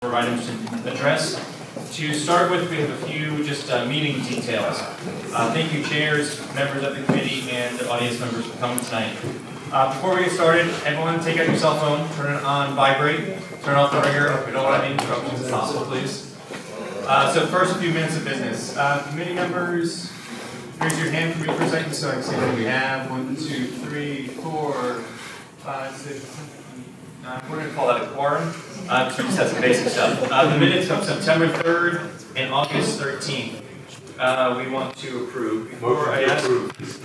items to address. To start with, we have a few just meeting details. Thank you, chairs, members of the committee, and the audience members for coming tonight. Before we get started, everyone take out your cell phone, turn it on vibrate, turn off the ringer. We don't want any interruptions if possible, please. So first, a few minutes of business. Committee members, raise your hand for me for a second so I can see what we have. 1, 2, 3, 4, 5, 6, 7, 8, 9. We're going to call that a quorum. So we just have some basic stuff. The minutes from September 3rd and August 13th. We want to approve. Before I ask,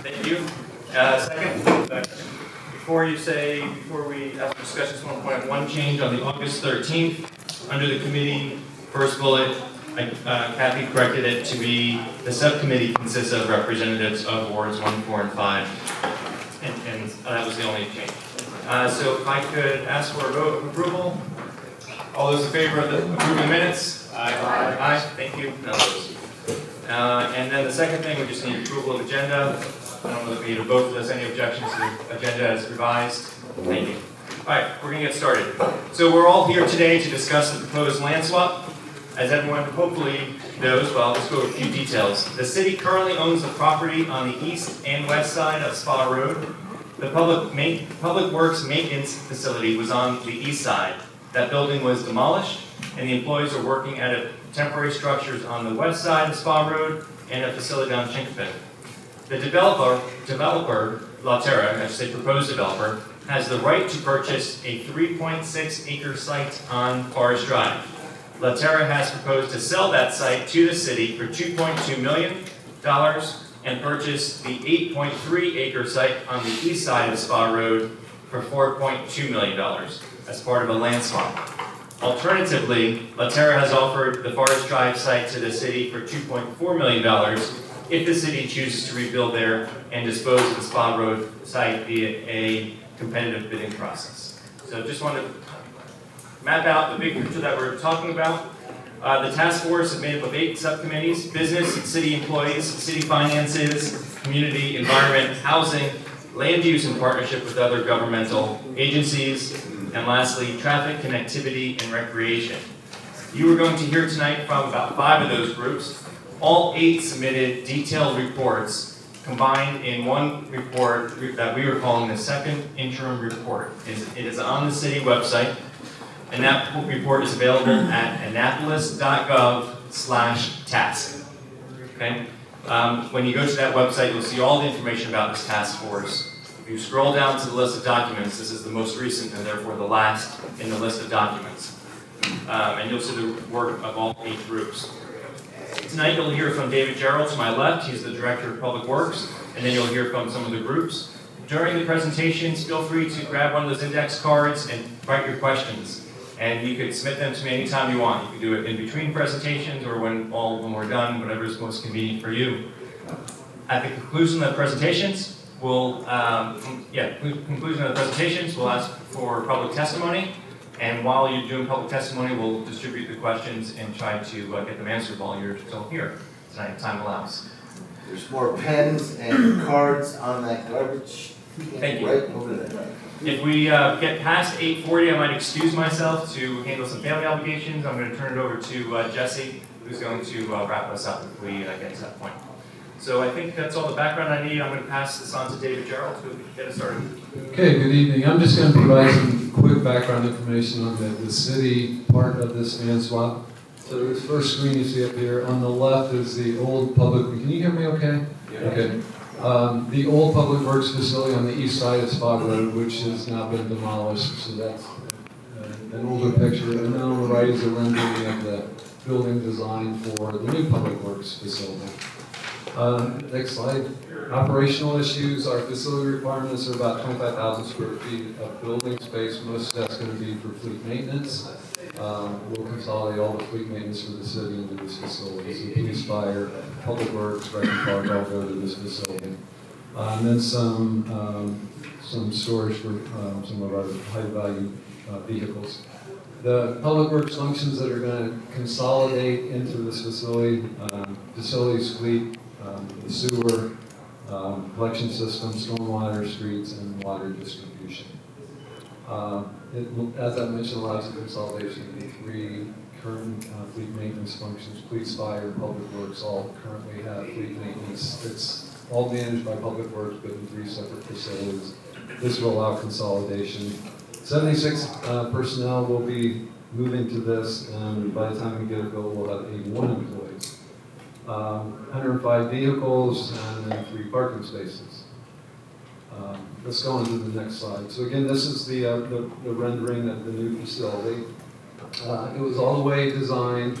thank you. Second, before we have a discussion, just want to point out one change on the August 13th. Under the committee, first bullet, Kathy corrected it to be the subcommittee consists of representatives of wards 1, 4, and 5. And that was the only change. So if I could ask for a vote of approval. All those in favor of approving the minutes? Aye. Aye. Thank you. No opposed. And then the second thing, we just need approval of agenda. I don't know if we need a vote for this. Any objections to the agenda as revised? Thank you. All right, we're going to get started. So we're all here today to discuss the proposed land swap. As everyone hopefully knows, well, let's go over a few details. The city currently owns the property on the east and west side of Spa Road. The Public Works Maintenance Facility was on the east side. That building was demolished, and the employees are working at a temporary structures on the west side of Spa Road and a facility on Chinkapin. The developer, La Terra, I should say proposed developer, has the right to purchase a 3.6 acre site on Forest Drive. La Terra has proposed to sell that site to the city for $2.2 million and purchase the 8.3 acre site on the east side of Spa Road for $4.2 million as part of a land swap. Alternatively, La Terra has offered the Forest Drive site to the city for $2.4 million if the city chooses to rebuild there and dispose of the Spa Road site via a competitive bidding process. So just want to map out the big picture that we're talking about. The task force is made up of 8 subcommittees: business and city employees, city finances, community, environment, housing, land use in partnership with other governmental agencies, and lastly, traffic, connectivity, and recreation. You are going to hear tonight from about 5 of those groups. All 8 submitted detailed reports combined in one report that we are calling the second interim report. It is on the city website, and that report is available at annapolis.gov/task. Okay? When you go to that website, you'll see all the information about this task force. If you scroll down to the list of documents, this is the most recent and therefore the last in the list of documents. And you'll see the work of all 8 groups. Tonight you'll hear from David Gerald to my left. He's the Director of Public Works. And then you'll hear from some of the groups. During the presentations, feel free to grab one of those index cards and write your questions. And you can submit them to me anytime you want. You can do it in between presentations or when all of them are done, whatever is most convenient for you. At the conclusion of the presentations, we'll ask for public testimony. And while you're doing public testimony, we'll distribute the questions and try to get them answered while you're still here tonight, if time allows. There's more pens and cards on that garbage. Thank you. Right over there. If we get past 8:40, I might excuse myself to handle some family obligations. I'm going to turn it over to Jesse, who's going to wrap us up if we get to that point. So I think that's all the background I need. I'm going to pass this on to David Gerald to get us started. Okay, good evening. I'm just going to provide some quick background information on the city part of this land swap. So this first screen you see up here, on the left is the old public, can you hear me okay? Yeah. Okay. The old Public Works facility on the east side of Spa Road, which has now been demolished, so that's an older picture. And then on the right is a rendering of the building design for the new Public Works facility. Next slide. Operational issues. Our facility requirements are about 25,000 square feet of building space. Most of that's going to be for fleet maintenance. We'll consolidate all the fleet maintenance for the city into this facility. So police, fire, public works, rec and park all go to this facility. And then some storage for some of our high-value vehicles. The public works functions that are going to consolidate into this facility, facilities, fleet, the sewer, collection system, stormwater, streets, and water distribution. As I mentioned, allows the consolidation of the 3 current fleet maintenance functions. Police, fire, public works all currently have fleet maintenance. It's all managed by public works, but in 3 separate facilities. This will allow consolidation. 76 personnel will be moving to this, and by the time we get it built, we'll have 81 employees. 105 vehicles, and then 3 parking spaces. Let's go on to the next slide. So again, this is the rendering of the new facility. It was all the way designed.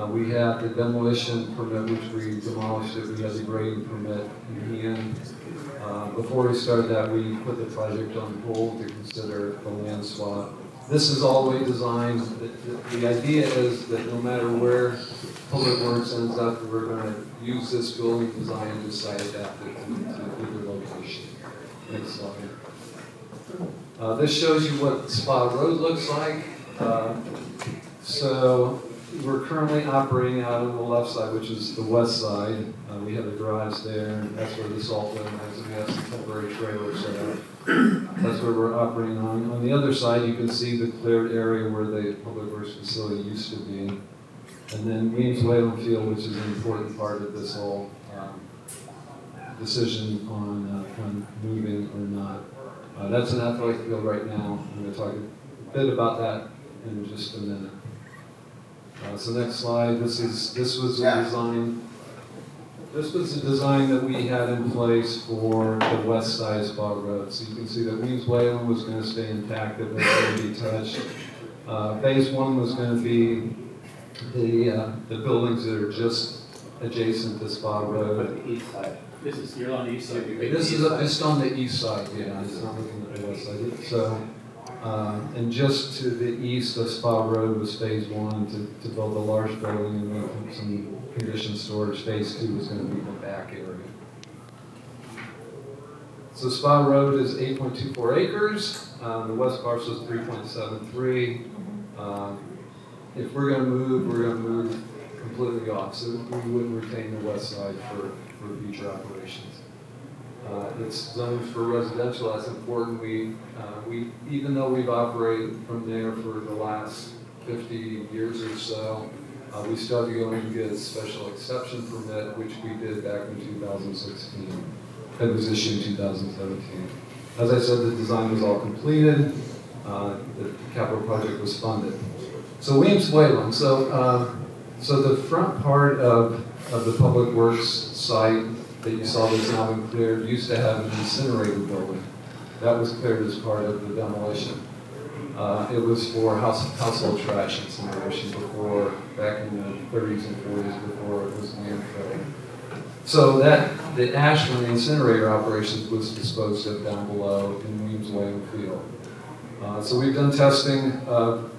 We had the demolition permit, which we demolished it. We had the grading permit in hand. Before we started that, we put the project on hold to consider the land swap. This is all the way designed. The idea is that no matter where Public Works ends up, we're going to use this building design and site adapt it to either location. Next slide. This shows you what Spa Road looks like. So we're currently operating out on the left side, which is the west side. We have the garage there, and that's where the salt bin is, and we have some temporary trailers set up. That's where we're operating on. On the other side, you can see the cleared area where the Public Works facility used to be. And then Weems Whalen Field, which is an important part of this whole decision on moving or not. That's an athletic field right now. I'm going to talk a bit about that in just a minute. So next slide. This was a design. This was the design that we had in place for the west side Spa Road. So you can see that Weems Whalen was going to stay intact. It was going to be touched. Phase 1 was going to be the buildings that are just adjacent to Spa Road. The east side. You're on the east side. This is just on the east side, yeah. It's not looking at the west side. So, and just to the east of Spa Road was phase 1 to build a large building and then some conditioned storage. Phase 2 was going to be the back area. So Spa Road is 8.24 acres. The west parcel is 3.73. If we're going to move completely off. So we wouldn't retain the west side for future operations. It's zoned for residential. That's important. We even though we've operated from there for the last 50 years or so, we still have to go in and get a special exception permit, which we did back in 2016. It was issued in 2017. As I said, the design was all completed. The capital project was funded. So Weems Whalen. So the front part of the Public Works site that you saw that's now been cleared used to have an incinerator building. That was cleared as part of the demolition. It was for household trash incineration back in the 30s and 40s before it was landfill. So the ash from the incinerator operations was disposed of down below in Weems Whalen Field. So we've done testing of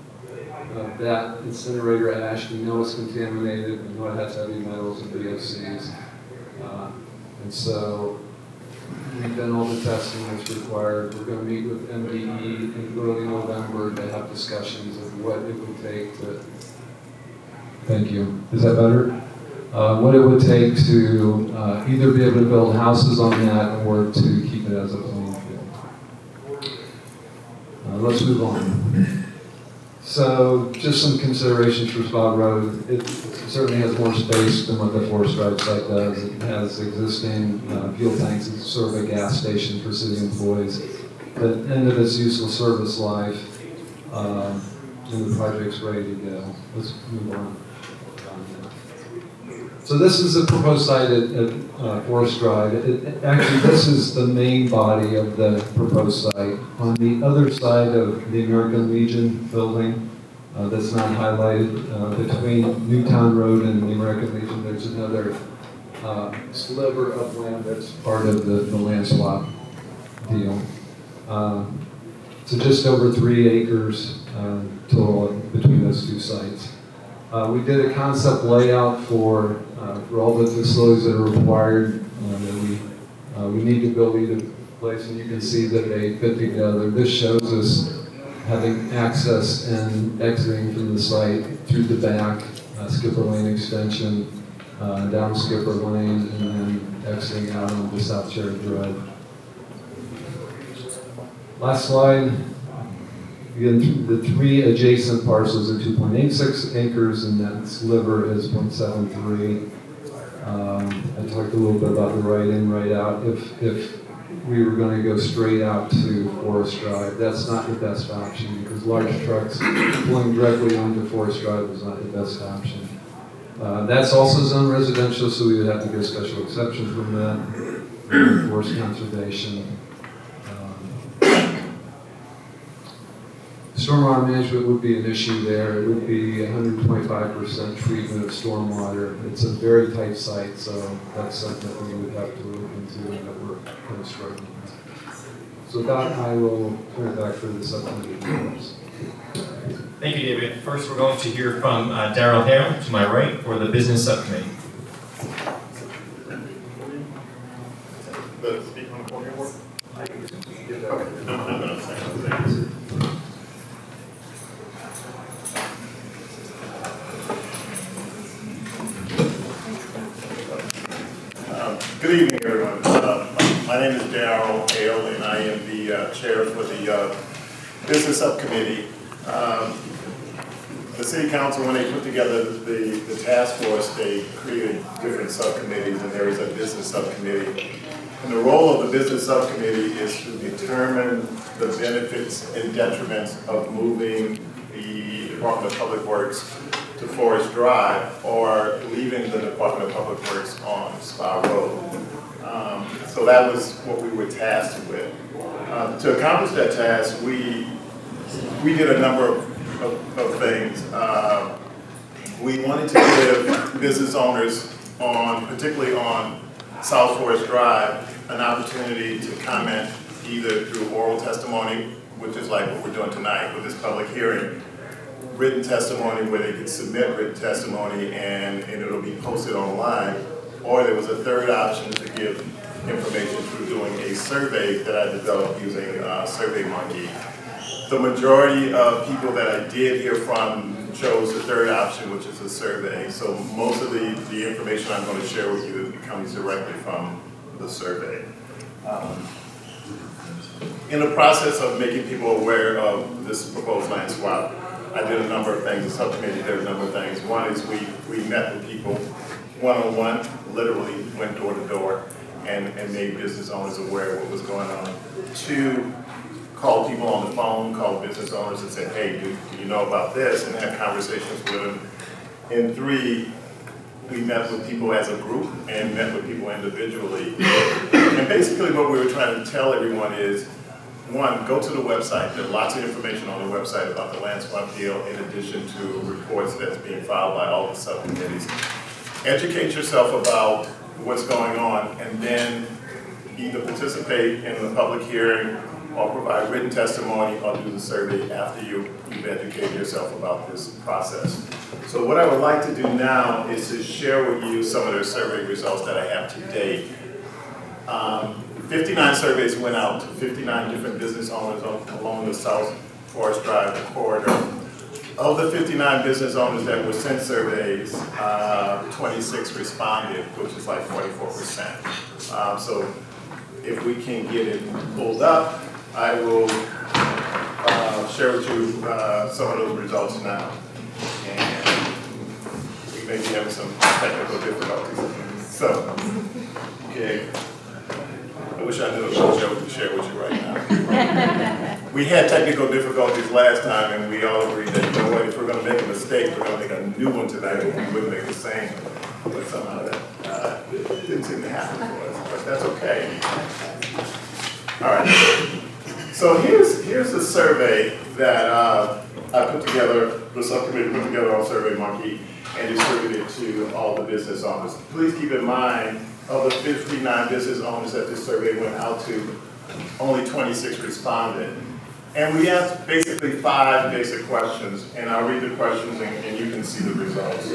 that incinerator ash. We know it's contaminated. We know it has heavy metals and VOCs. And so we've done all the testing that's required. We're going to meet with MDE in early November to have discussions of what it would take to. Thank you. Is that better? What it would take to either be able to build houses on that or to keep it as a playing field. Let's move on. So just some considerations for Spa Road. It certainly has more space than what the Forest Drive site does. It has existing fuel tanks. It's sort of a gas station for city employees. At the end of its useful service life, and the project's ready to go. Let's move on. So this is the proposed site at Forest Drive. Actually, this is the main body of the proposed site. On the other side of the American Legion building, that's not highlighted, between Newtown Road and the American Legion, there's another sliver of land that's part of the land swap deal. So just over 3 acres total between those two sites. We did a concept layout for all the facilities that are required that we need to build either place, and you can see that they fit together. This shows us having access and exiting from the site through the back, Skipper Lane extension, down Skipper Lane, and then exiting out onto South Cherry Drive. Last slide. Again, the 3 adjacent parcels are 2.86 acres, and that sliver is 0.73. I talked a little bit about the right in, right out. If we were going to go straight out to Forest Drive, that's not the best option because large trucks pulling directly onto Forest Drive is not the best option. That's also zone residential, so we would have to get a special exception from that. Forest conservation. Stormwater management would be an issue there. It would be 125% treatment of stormwater. It's a very tight site, so that's something that we would have to look into and that we're kind of struggling with. So with that, I will turn it back for the subcommittee members. Thank you, David. First, we're going to hear from Darrell Hale to my right for the business subcommittee. The speak on the podium board? Okay. No, I'm going to say. Good evening, everyone. My name is Darrell Hale, and I am the chair for the business subcommittee. The city council, when they put together the task force, they created different subcommittees, and there is a business subcommittee. And the role of the business subcommittee is to determine the benefits and detriments of moving the Department of Public Works to Forest Drive or leaving the Department of Public Works on Spa Road. So that was what we were tasked with. To accomplish that task, we did a number of things. We wanted to give business owners particularly on South Forest Drive, an opportunity to comment either through oral testimony, which is like what we're doing tonight with this public hearing, written testimony where they could submit written testimony and it'll be posted online, or there was a third option to give information through doing a survey that I developed using SurveyMonkey. The majority of people that I did hear from chose the third option, which is a survey. So most of the information I'm going to share with you comes directly from the survey. In the process of making people aware of this proposed land swap, I did a number of things. The subcommittee did a number of things. One is we met with people one-on-one, literally went door to door and made business owners aware of what was going on. 2, called people on the phone, called business owners and said, hey, do you know about this? And had conversations with them. And 3, we met with people as a group and met with people individually. And basically what we were trying to tell everyone is, 1, go to the website. There's lots of information on the website about the land swap deal in addition to reports that's being filed by all the subcommittees. Educate yourself about what's going on and then either participate in the public hearing or provide written testimony or do the survey after you've educated yourself about this process. So what I would like to do now is to share with you some of the survey results that I have to date. 59 surveys went out to 59 different business owners along the South Forest Drive corridor. Of the 59 business owners that were sent surveys, 26 responded, which is like 44%. So if we can get it pulled up, I will share with you some of those results now. And we may be having some technical difficulties. So, okay. I wish I knew a joke to share with you right now. We had technical difficulties last time, and we all agreed that, you know what, if we're going to make a mistake, we're going to make a new one tonight, and we wouldn't make the same. But somehow that didn't seem to happen for us, but that's okay. All right. So here's the survey that I put together, the subcommittee put together on SurveyMonkey and distributed to all the business owners. Please keep in mind, of the 59 business owners that this survey went out to, only 26 responded. And we asked basically 5 basic questions, and I'll read the questions and you can see the results.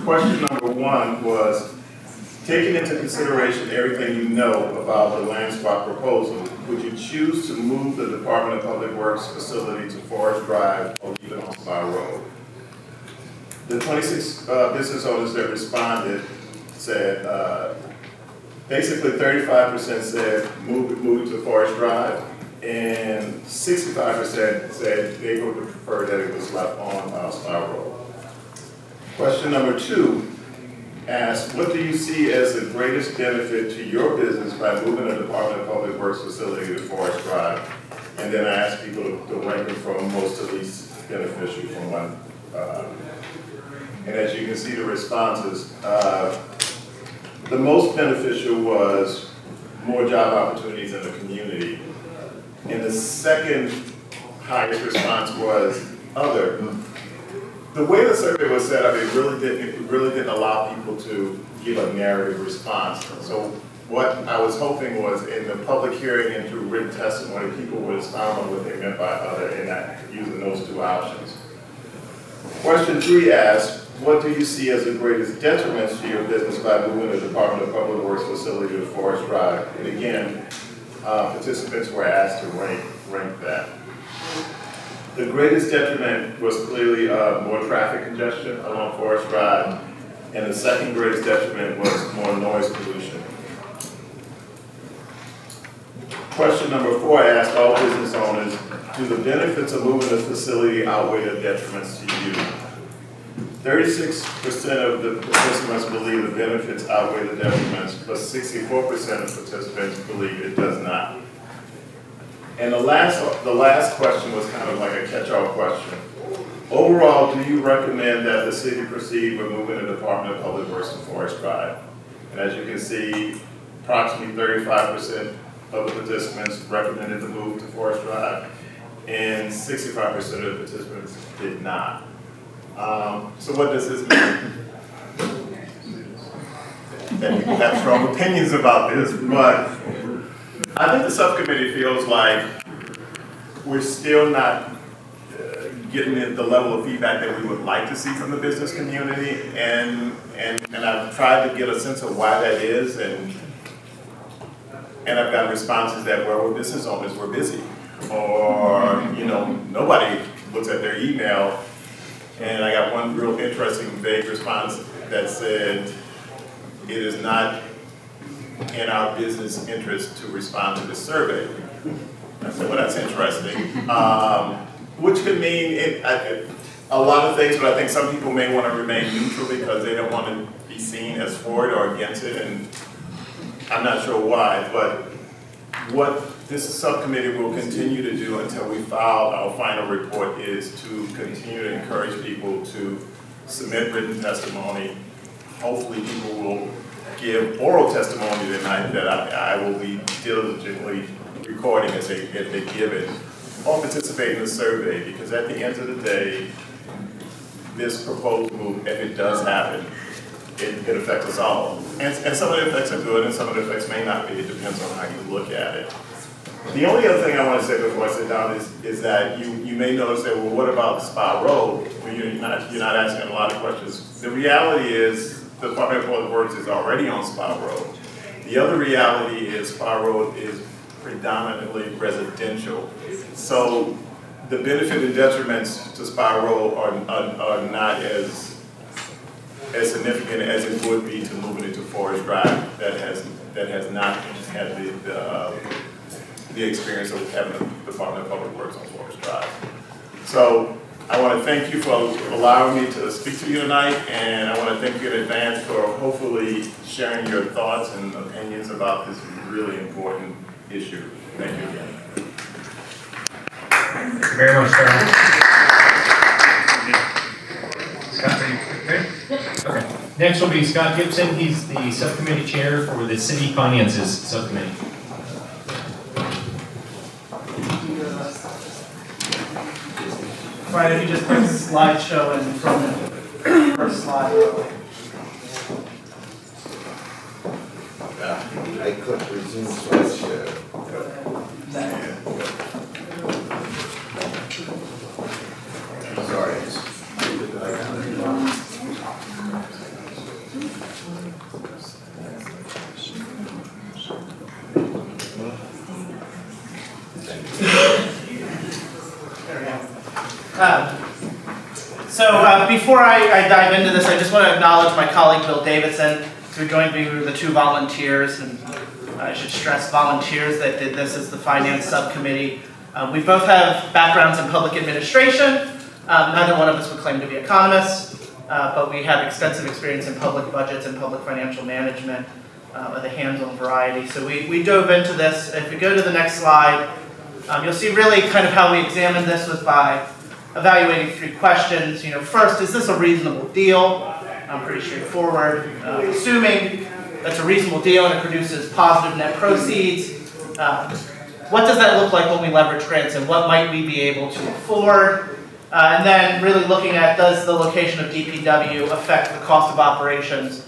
Question number 1 was, taking into consideration everything you know about the land swap proposal, would you choose to move the Department of Public Works facility to Forest Drive or leave it on Spa Road? The 26 business owners that responded said, basically 35% said move it to Forest Drive, and 65% said they would prefer that it was left on Spiral Road. Question number 2 asks, what do you see as the greatest benefit to your business by moving the Department of Public Works facility to Forest Drive? And then I asked people to rank it from most to least beneficial from one. And as you can see the responses, the most beneficial was more job opportunities in the community. And the second highest response was other. The way the survey was set up, it really didn't allow people to give a narrative response. So what I was hoping was in the public hearing and through written testimony, people would expound on what they meant by other and using those two options. Question 3 asks, what do you see as the greatest detriments to your business by moving the Department of Public Works facility to Forest Drive? And again, participants were asked to rank that. The greatest detriment was clearly more traffic congestion along Forest Drive, and the second greatest detriment was more noise pollution. Question number 4 asked all business owners, do the benefits of moving the facility outweigh the detriments to you? 36% of the participants believe the benefits outweigh the detriments, but 64% of participants believe it does not. And the last question was kind of like a catch-all question. Overall, do you recommend that the city proceed with moving the Department of Public Works to Forest Drive? And as you can see, approximately 35% of the participants recommended the move to Forest Drive, and 65% of the participants did not. So what does this mean? That people have strong opinions about this, but I think the subcommittee feels like we're still not getting the level of feedback that we would like to see from the business community, and I've tried to get a sense of why that is, and I've gotten responses that, well, we're business owners, we're busy, or nobody looks at their email. And I got one real interesting vague response that said, it is not in our business interest to respond to this survey. I said, well, that's interesting. Which could mean a lot of things, but I think some people may want to remain neutral because they don't want to be seen as for it or against it, and I'm not sure why, but what this subcommittee will continue to do until we file our final report is to continue to encourage people to submit written testimony. Hopefully people will give oral testimony tonight that I will be diligently recording as they give it, or participate in the survey, because at the end of the day, this proposed move, if it does happen, it affects us all. And some of the effects are good and some of the effects may not be. It depends on how you look at it. The only other thing I want to say before I sit down is that you may notice that, well, what about Spa Road? Well, you're not asking a lot of questions. The reality is the Department of Public Works is already on Spa Road. The other reality is Spa Road is predominantly residential. So the benefit and detriments to Spa Road are not as significant as it would be to moving it to Forest Drive that has not had the experience of having the Department of Public Works on Forest Drive. So I want to thank you for allowing me to speak to you tonight, and I want to thank you in advance for hopefully sharing your thoughts and opinions about this really important issue. Thank you again. Thank you very much, Scott. Scott, are you ready? Okay. Next will be Scott Gibson. He's the subcommittee chair for the City Finances Subcommittee. Right, if you just put slideshow in from the first slide. I clicked resume slideshow. Sorry. Before I dive into this, I just want to acknowledge my colleague Bill Davidson, who joined me with the two volunteers, and I should stress volunteers that did this as the finance subcommittee. We both have backgrounds in public administration. Neither one of us would claim to be economists, but we have extensive experience in public budgets and public financial management of the hands-on variety. So we dove into this. If we go to the next slide, you'll see really kind of how we examined this was by evaluating 3 questions. First, is this a reasonable deal? Pretty straightforward. Assuming that's a reasonable deal and it produces positive net proceeds, what does that look like when we leverage grants and what might we be able to afford? And then really looking at, does the location of DPW affect the cost of operations?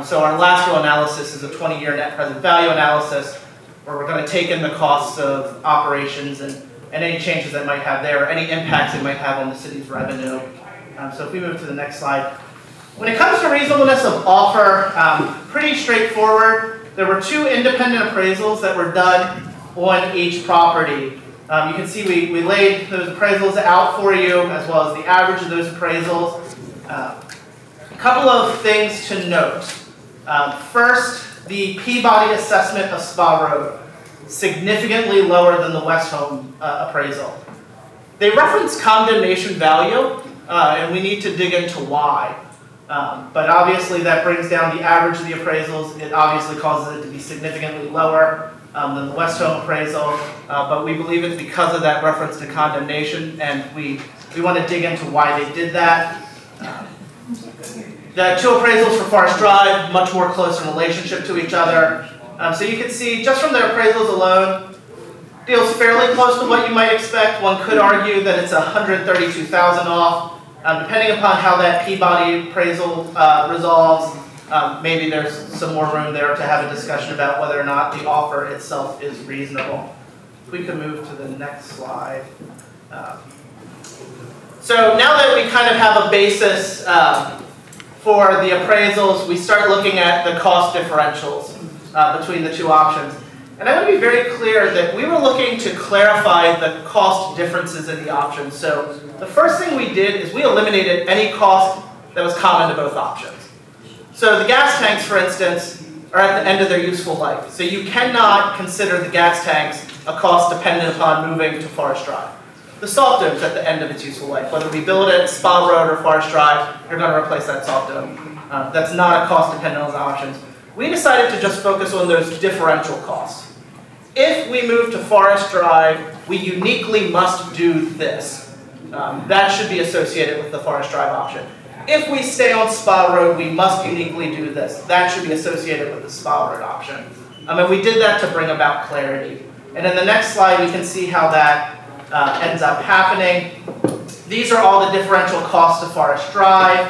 So our last row analysis is a 20-year net present value analysis, where we're going to take in the costs of operations and any changes that might have there, or any impacts it might have on the city's revenue. So if we move to the next slide. When it comes to reasonableness of offer, pretty straightforward. There were 2 independent appraisals that were done on each property. You can see we laid those appraisals out for you, as well as the average of those appraisals. A couple of things to note. First, the Peabody assessment of Spa Road, significantly lower than the West Home appraisal. They reference condemnation value, and we need to dig into why. But obviously that brings down the average of the appraisals. It obviously causes it to be significantly lower than the West Home appraisal, but we believe it's because of that reference to condemnation, and we want to dig into why they did that. The 2 appraisals for Forest Drive, much more close in relationship to each other. So you can see, just from their appraisals alone, deal's fairly close to what you might expect. One could argue that it's $132,000 off. Depending upon how that Peabody appraisal resolves, maybe there's some more room there to have a discussion about whether or not the offer itself is reasonable. If we could move to the next slide. So now that we kind of have a basis for the appraisals, we start looking at the cost differentials between the 2 options. And I want to be very clear that we were looking to clarify the cost differences in the options. So the first thing we did is we eliminated any cost that was common to both options. So the gas tanks, for instance, are at the end of their useful life. So you cannot consider the gas tanks a cost dependent upon moving to Forest Drive. The salt dome's at the end of its useful life. Whether we build it at Spa Road or Forest Drive, you're going to replace that salt dome. That's not a cost dependent on the options. We decided to just focus on those differential costs. If we move to Forest Drive, we uniquely must do this. That should be associated with the Forest Drive option. If we stay on Spa Road, we must uniquely do this. That should be associated with the Spa Road option. And we did that to bring about clarity. And in the next slide, we can see how that ends up happening. These are all the differential costs of Forest Drive.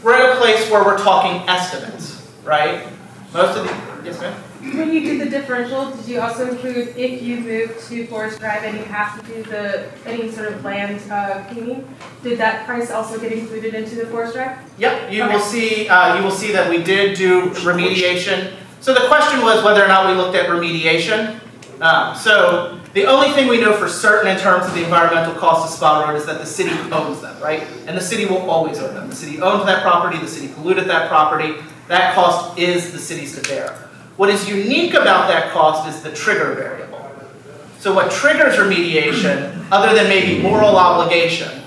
We're at a place where we're talking estimates, right? Most of the, yes ma'am? When you did the differential, did you also include if you move to Forest Drive and you have to do any sort of land cleaning? Did that price also get included into the Forest Drive? Yep, you will see that we did do remediation. So the question was whether or not we looked at remediation. So the only thing we know for certain in terms of the environmental cost of Spa Road is that the city owns them, right? And the city will always own them. The city owns that property, the city polluted that property. That cost is the city's to bear. What is unique about that cost is the trigger variable. So what triggers remediation, other than maybe moral obligation,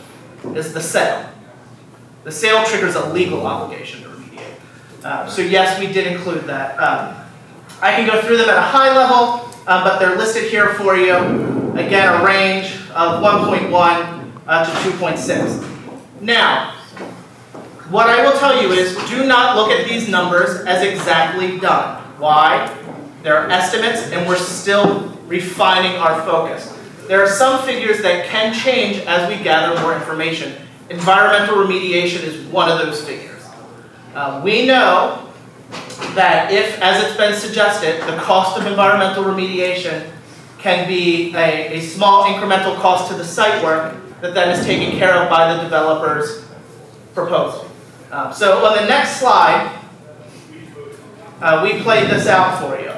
is the sale. The sale triggers a legal obligation to remediate. So yes, we did include that. I can go through them at a high level, but they're listed here for you. Again, a range of 1.1 to 2.6. Now, what I will tell you is do not look at these numbers as exactly done. Why? They're estimates and we're still refining our focus. There are some figures that can change as we gather more information. Environmental remediation is one of those figures. We know that if, as it's been suggested, the cost of environmental remediation can be a small incremental cost to the site work, that is taken care of by the developer's proposal. So on the next slide, we played this out for you.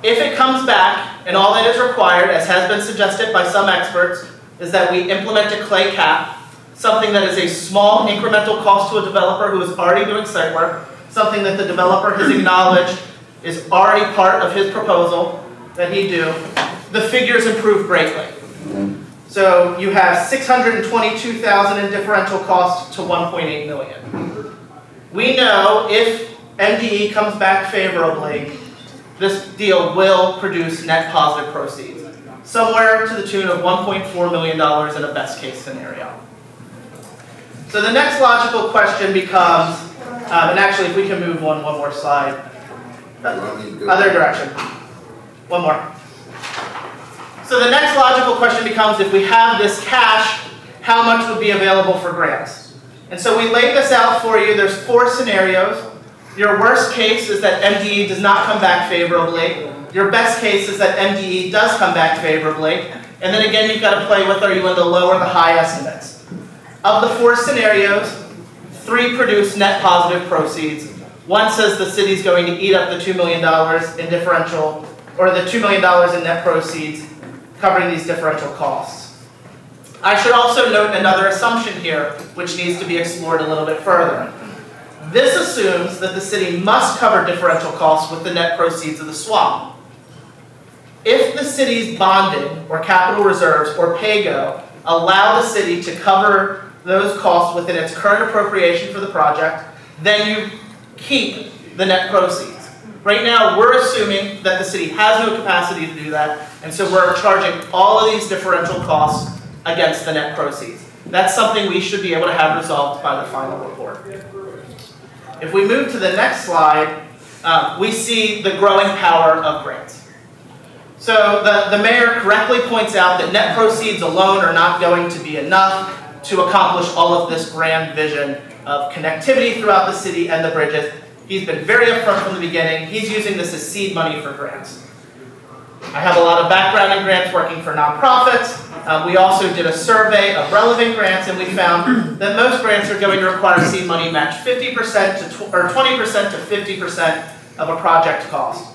If it comes back, and all that is required, as has been suggested by some experts, is that we implement a clay cap, something that is a small incremental cost to a developer who is already doing site work, something that the developer has acknowledged is already part of his proposal that he'd do, the figures improve greatly. So you have $622,000 in differential cost to $1.8 million. We know if MDE comes back favorably, this deal will produce net positive proceeds, somewhere to the tune of $1.4 million in a best case scenario. So the next logical question becomes, and actually if we can move one more slide, other direction, one more. So the next logical question becomes, if we have this cash, how much would be available for grants? And so we laid this out for you. There's 4 scenarios. Your worst case is that MDE does not come back favorably. Your best case is that MDE does come back favorably. And then again, you've got to play with, are you in the low or the high estimates? Of the 4 scenarios, 3 produce net positive proceeds. One says the city's going to eat up the $2 million in differential, or the $2 million in net proceeds, covering these differential costs. I should also note another assumption here, which needs to be explored a little bit further. This assumes that the city must cover differential costs with the net proceeds of the swap. If the city's bonding, or capital reserves, or PAYGO allow the city to cover those costs within its current appropriation for the project, then you keep the net proceeds. Right now, we're assuming that the city has no capacity to do that, and so we're charging all of these differential costs against the net proceeds. That's something we should be able to have resolved by the final report. If we move to the next slide, we see the growing power of grants. So the mayor correctly points out that net proceeds alone are not going to be enough to accomplish all of this grand vision of connectivity throughout the city and the bridges. He's been very upfront from the beginning. He's using this as seed money for grants. I have a lot of background in grants working for nonprofits. We also did a survey of relevant grants, and we found that most grants are going to require seed money match 50% or 20% to 50% of a project cost.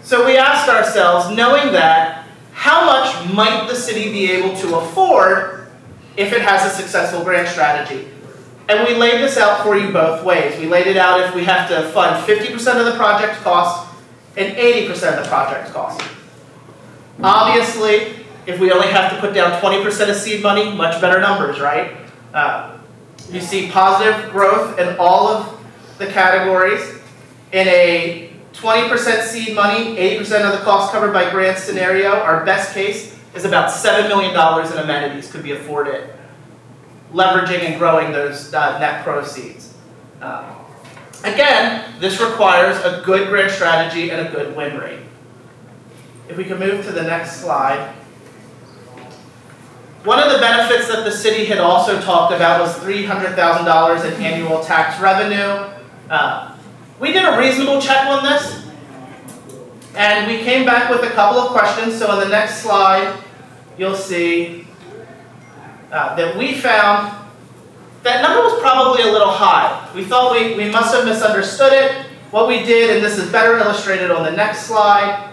So we asked ourselves, knowing that, how much might the city be able to afford if it has a successful grant strategy? And we laid this out for you both ways. We laid it out if we have to fund 50% of the project cost and 80% of the project cost. Obviously, if we only have to put down 20% of seed money, much better numbers, right? You see positive growth in all of the categories. In a 20% seed money, 80% of the cost covered by grant scenario, our best case is about $7 million in amenities could be afforded, leveraging and growing those net proceeds. Again, this requires a good grant strategy and a good win rate. If we can move to the next slide. One of the benefits that the city had also talked about was $300,000 in annual tax revenue. We did a reasonable check on this, and we came back with a couple of questions. So on the next slide, you'll see that we found that number was probably a little high. We thought we must have misunderstood it. What we did, and this is better illustrated on the next slide,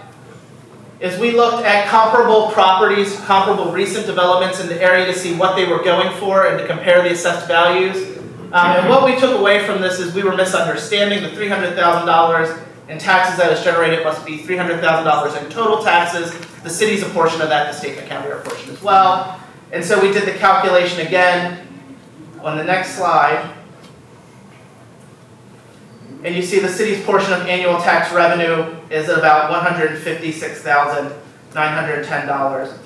is we looked at comparable properties, comparable recent developments in the area to see what they were going for and to compare the assessed values. And what we took away from this is we were misunderstanding the $300,000 in taxes that is generated must be $300,000 in total taxes. The city's a portion of that, the state and the county are a portion as well. And so we did the calculation again on the next slide. And you see the city's portion of annual tax revenue is at about $156,910.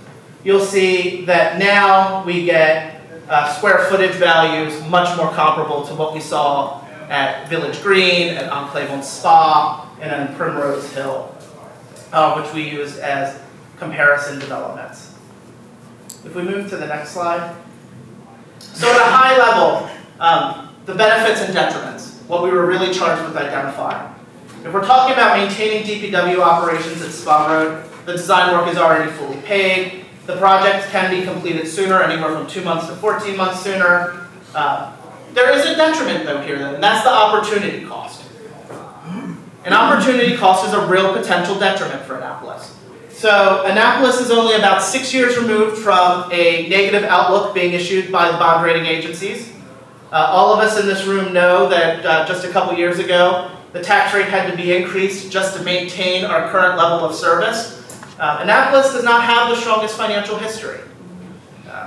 You'll see that now we get square footage values much more comparable to what we saw at Village Green, at Enclave on Spa, and on Primrose Hill, which we use as comparison developments. If we move to the next slide. So at a high level, the benefits and detriments, what we were really charged with identifying. If we're talking about maintaining DPW operations at Spa Road, the design work is already fully paid. The project can be completed sooner, anywhere from 2 months to 14 months sooner. There is a detriment though here, and that's the opportunity cost. An opportunity cost is a real potential detriment for Annapolis. So Annapolis is only about 6 years removed from a negative outlook being issued by the bond rating agencies. All of us in this room know that just a couple years ago, the tax rate had to be increased just to maintain our current level of service. Annapolis does not have the strongest financial history.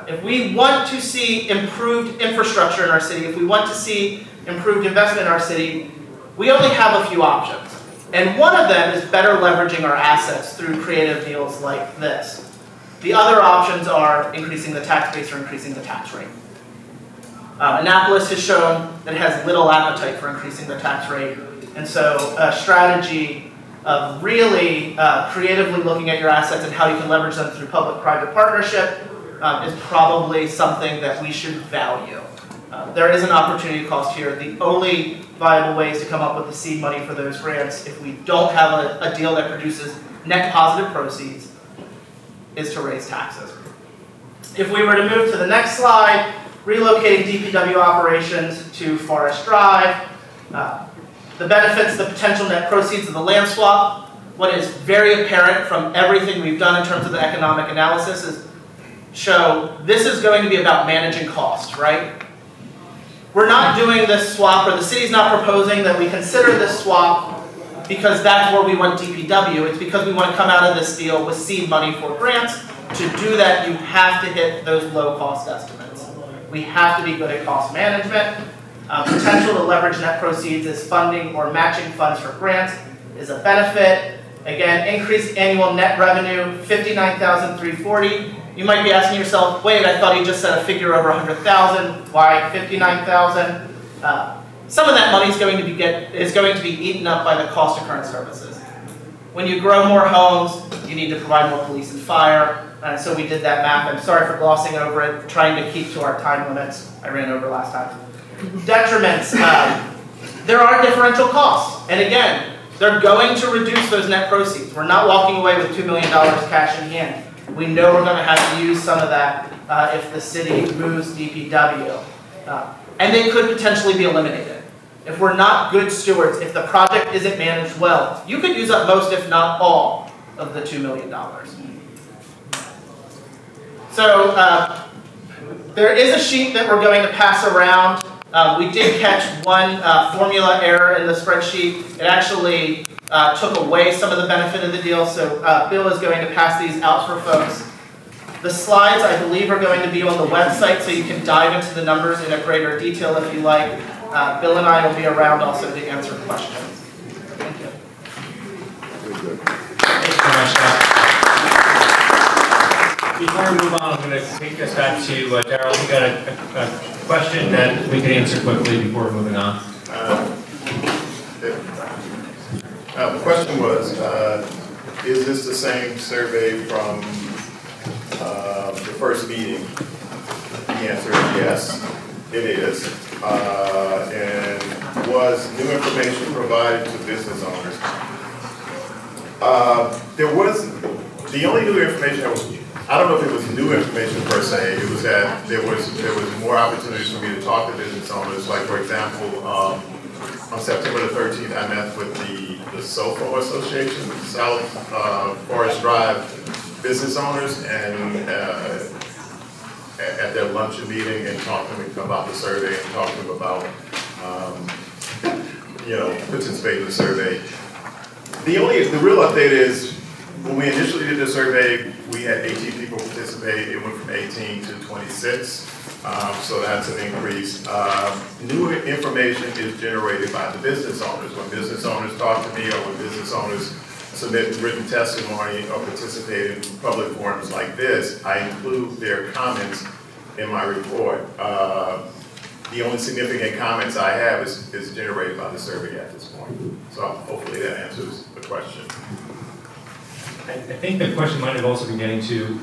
If we want to see improved infrastructure in our city, if we want to see improved investment in our city, we only have a few options. And one of them is better leveraging our assets through creative deals like this. The other options are increasing the tax base or increasing the tax rate. Annapolis has shown that it has little appetite for increasing the tax rate, and so a strategy of really creatively looking at your assets and how you can leverage them through public-private partnership is probably something that we should value. There is an opportunity cost here. The only viable ways to come up with the seed money for those grants, if we don't have a deal that produces net positive proceeds, is to raise taxes. If we were to move to the next slide, relocating DPW operations to Forest Drive, the benefits, the potential net proceeds of the land swap, what is very apparent from everything we've done in terms of the economic analysis is show this is going to be about managing costs, right? We're not doing this swap, or the city's not proposing that we consider this swap because that's where we want DPW. It's because we want to come out of this deal with seed money for grants. To do that, you have to hit those low cost estimates. We have to be good at cost management. Potential to leverage net proceeds as funding or matching funds for grants is a benefit. Again, increased annual net revenue, $59,340. You might be asking yourself, wait, I thought he just said a figure over $100,000. Why $59,000? Some of that money is going to be eaten up by the cost of current services. When you grow more homes, you need to provide more police and fire. And so we did that math. I'm sorry for glossing over it, trying to keep to our time limits. I ran over last time. Detriments. There are differential costs. And again, they're going to reduce those net proceeds. We're not walking away with $2 million cash in hand. We know we're going to have to use some of that if the city moves DPW. And they could potentially be eliminated. If we're not good stewards, if the project isn't managed well, you could use up most, if not all, of the $2 million. So there is a sheet that we're going to pass around. We did catch one formula error in the spreadsheet. It actually took away some of the benefit of the deal, so Bill is going to pass these out for folks. The slides, I believe, are going to be on the website, so you can dive into the numbers in a greater detail if you like. Bill and I will be around also to answer questions. Thank you. Thank you very much, Scott. Before we move on, I'm going to take us back to Darrell. We got a question that we can answer quickly before moving on. The question was, is this the same survey from the first meeting? The answer is yes, it is. And was new information provided to business owners? There was, the only new information that was, I don't know if it was new information per se, it was that there was more opportunities for me to talk to business owners. Like, for example, on September the 13th, I met with the SOFO Association, South Forest Drive business owners, and at their luncheon meeting, and talked to them about the survey and talked to them about, participating in the survey. The real update is, when we initially did the survey, we had 18 people participate. It went from 18 to 26, so that's an increase. New information is generated by the business owners. When business owners talk to me, or when business owners submit written testimony or participate in public forums like this, I include their comments in my report. The only significant comments I have is generated by the survey at this point. So hopefully that answers the question. I think the question might have also been getting to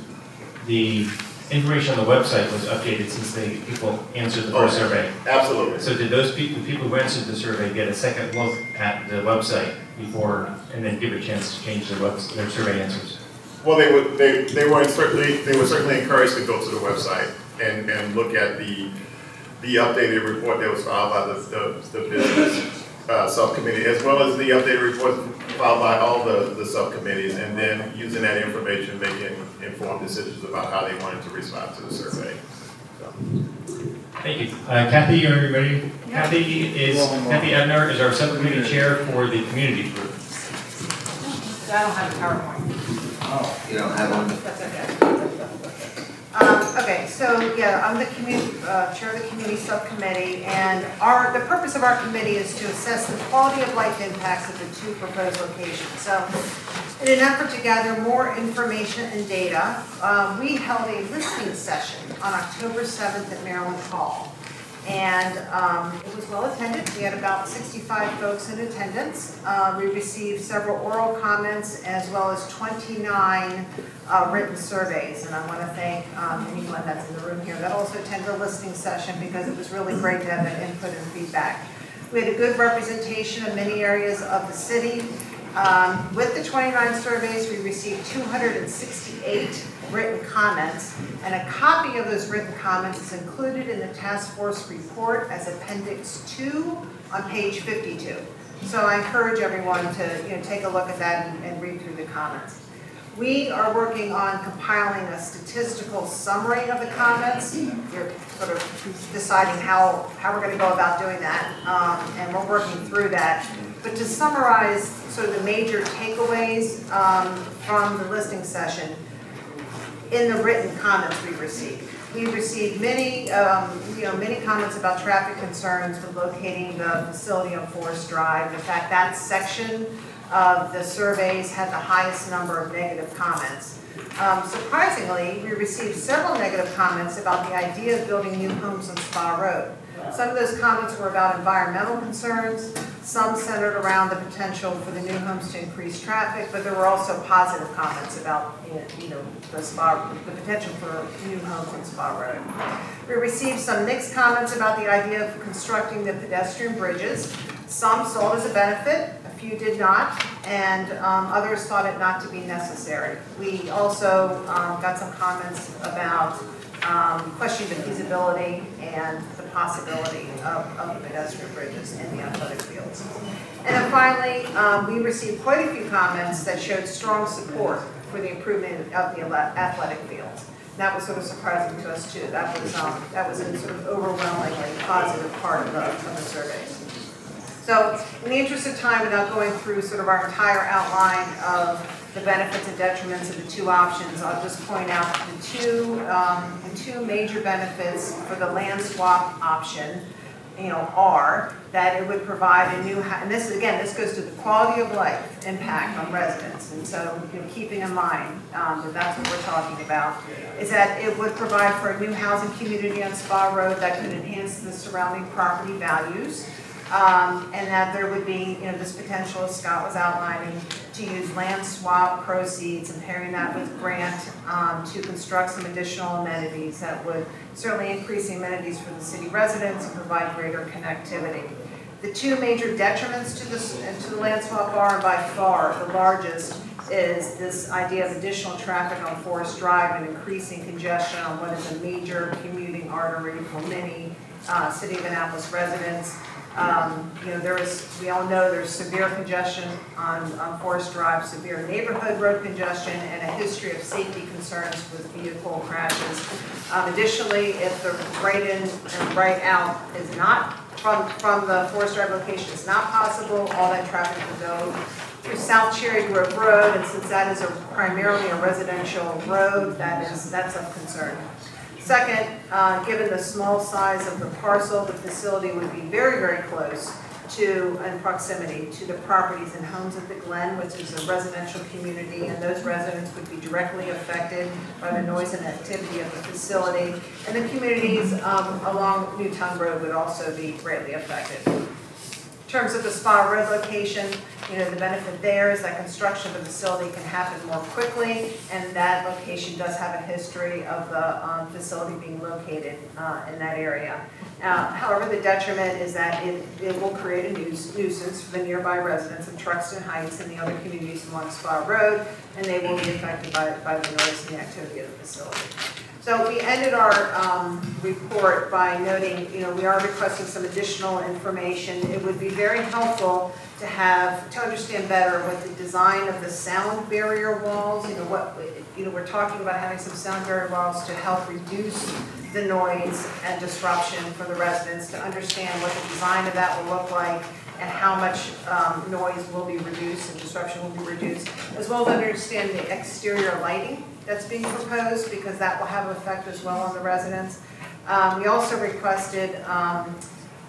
the information on the website was updated since people answered the first survey. Absolutely. So did those people who answered the survey get a second look at the website before, and then give a chance to change their survey answers? Well, they were certainly encouraged to go to the website and look at the updated report that was filed by the business subcommittee, as well as the updated report filed by all the subcommittees, and then using that information, making informed decisions about how they wanted to respond to the survey. So. Thank you. Kathy, are you ready? Kathy Ebner is our subcommittee chair for the community group. I don't have a PowerPoint. Oh, you don't have one? That's okay. Okay, so yeah, I'm the chair of the community subcommittee, and the purpose of our committee is to assess the quality of life impacts of the two proposed locations. So, in an effort to gather more information and data, we held a listening session on October 7th at Maryland Hall. And it was well attended. We had about 65 folks in attendance. We received several oral comments as well as 29 written surveys. And I want to thank anyone that's in the room here that also attended the listening session, because it was really great to have that input and feedback. We had a good representation of many areas of the city. With the 29 surveys, we received 268 written comments, and a copy of those written comments is included in the task force report as Appendix 2 on page 52. So I encourage everyone to take a look at that and read through the comments. We are working on compiling a statistical summary of the comments. We're sort of deciding how we're going to go about doing that, and we're working through that. But to summarize sort of the major takeaways from the listening session, in the written comments we received many comments about traffic concerns with locating the facility on Forest Drive. In fact, that section of the surveys had the highest number of negative comments. Surprisingly, we received several negative comments about the idea of building new homes on Spa Road. Some of those comments were about environmental concerns, some centered around the potential for the new homes to increase traffic, but there were also positive comments about the potential for new homes on Spa Road. We received some mixed comments about the idea of constructing the pedestrian bridges. Some saw it as a benefit, a few did not, and others thought it not to be necessary. We also got some comments about questioning the feasibility and the possibility of pedestrian bridges in the athletic fields. And then finally, we received quite a few comments that showed strong support for the improvement of the athletic fields. That was sort of surprising to us too. That was a sort of overwhelmingly positive part of the surveys. So in the interest of time, without going through sort of our entire outline of the benefits and detriments of the two options, I'll just point out the two major benefits for the land swap option, are that it would provide a new, and this goes to the quality of life impact on residents. And so, keeping in mind that that's what we're talking about, is that it would provide for a new housing community on Spa Road that could enhance the surrounding property values. And that there would be, this potential, as Scott was outlining, to use land swap proceeds and pairing that with grant to construct some additional amenities that would certainly increase the amenities for the city residents and provide greater connectivity. The two major detriments to the land swap are, and by far the largest, is this idea of additional traffic on Forest Drive and increasing congestion on what is a major commuting artery for many City of Annapolis residents. We all know there's severe congestion on Forest Drive, severe neighborhood road congestion, and a history of safety concerns with vehicle crashes. Additionally, if the right in and right out is not from the Forest Drive location is not possible, all that traffic will go through South Cherry Grove Road, and since that is primarily a residential road, that's of concern. Second, given the small size of the parcel, the facility would be very, very close to, in proximity to the properties and homes at the Glen, which is a residential community, and those residents would be directly affected by the noise and activity of the facility. And the communities along Newtown Road would also be greatly affected. In terms of the Spa Road location, the benefit there is that construction of the facility can happen more quickly, and that location does have a history of the facility being located in that area. However, the detriment is that it will create a nuisance for the nearby residents of Truxton Heights and the other communities along Spa Road, and they will be affected by the noise and the activity of the facility. So we ended our report by noting, we are requesting some additional information. It would be very helpful to understand better what the design of the sound barrier walls, we're talking about having some sound barrier walls to help reduce the noise and disruption for the residents, to understand what the design of that will look like and how much noise will be reduced and disruption will be reduced, as well as understand the exterior lighting that's being proposed, because that will have an effect as well on the residents. We also requested,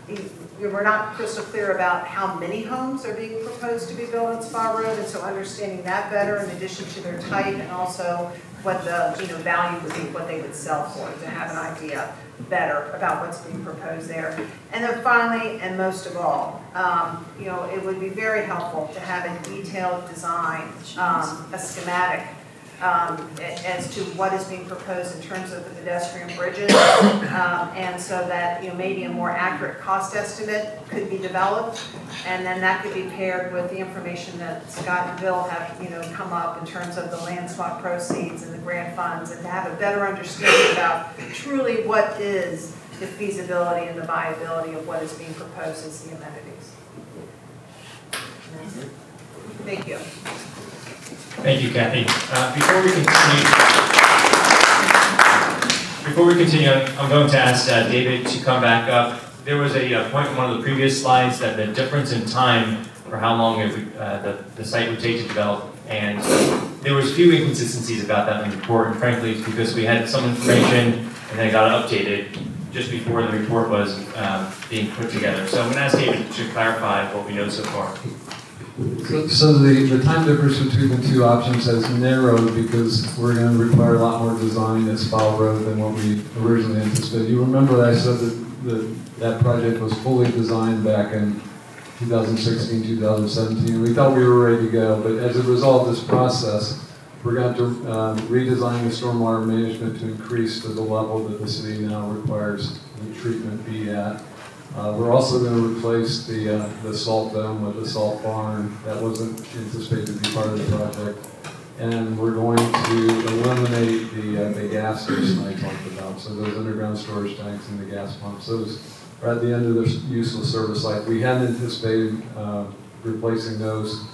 we were not crystal clear about how many homes are being proposed to be built on Spa Road, and so understanding that better in addition to their type, and also what the value would be, what they would sell for, to have an idea better about what's being proposed there. And then finally, and most of all, it would be very helpful to have a detailed design, a schematic as to what is being proposed in terms of the pedestrian bridges, and so that maybe a more accurate cost estimate could be developed, and then that could be paired with the information that Scott and Bill have come up in terms of the land swap proceeds and the grant funds, and to have a better understanding about truly what is the feasibility and the viability of what is being proposed as the amenities. Thank you. Thank you, Kathy. Before we continue, I'm going to ask David to come back up. There was a point in one of the previous slides that the difference in time for how long it would, the site would take to develop, and there was few inconsistencies about that in the report, and frankly, it's because we had some information and then it got updated just before the report was being put together. So I'm going to ask David to clarify what we know so far. So the time difference between the two options has narrowed because we're going to require a lot more design at Spa Road than what we originally anticipated. You remember that I said that project was fully designed back in 2016, 2017. We thought we were ready to go, but as a result of this process, we're going to redesign the stormwater management to increase to the level that the city now requires the treatment be at. We're also going to replace the salt dome with the salt barn. That wasn't anticipated to be part of the project. And we're going to eliminate the gas station I talked about. So those underground storage tanks and the gas pumps, those are at the end of their useful service life. We hadn't anticipated replacing those.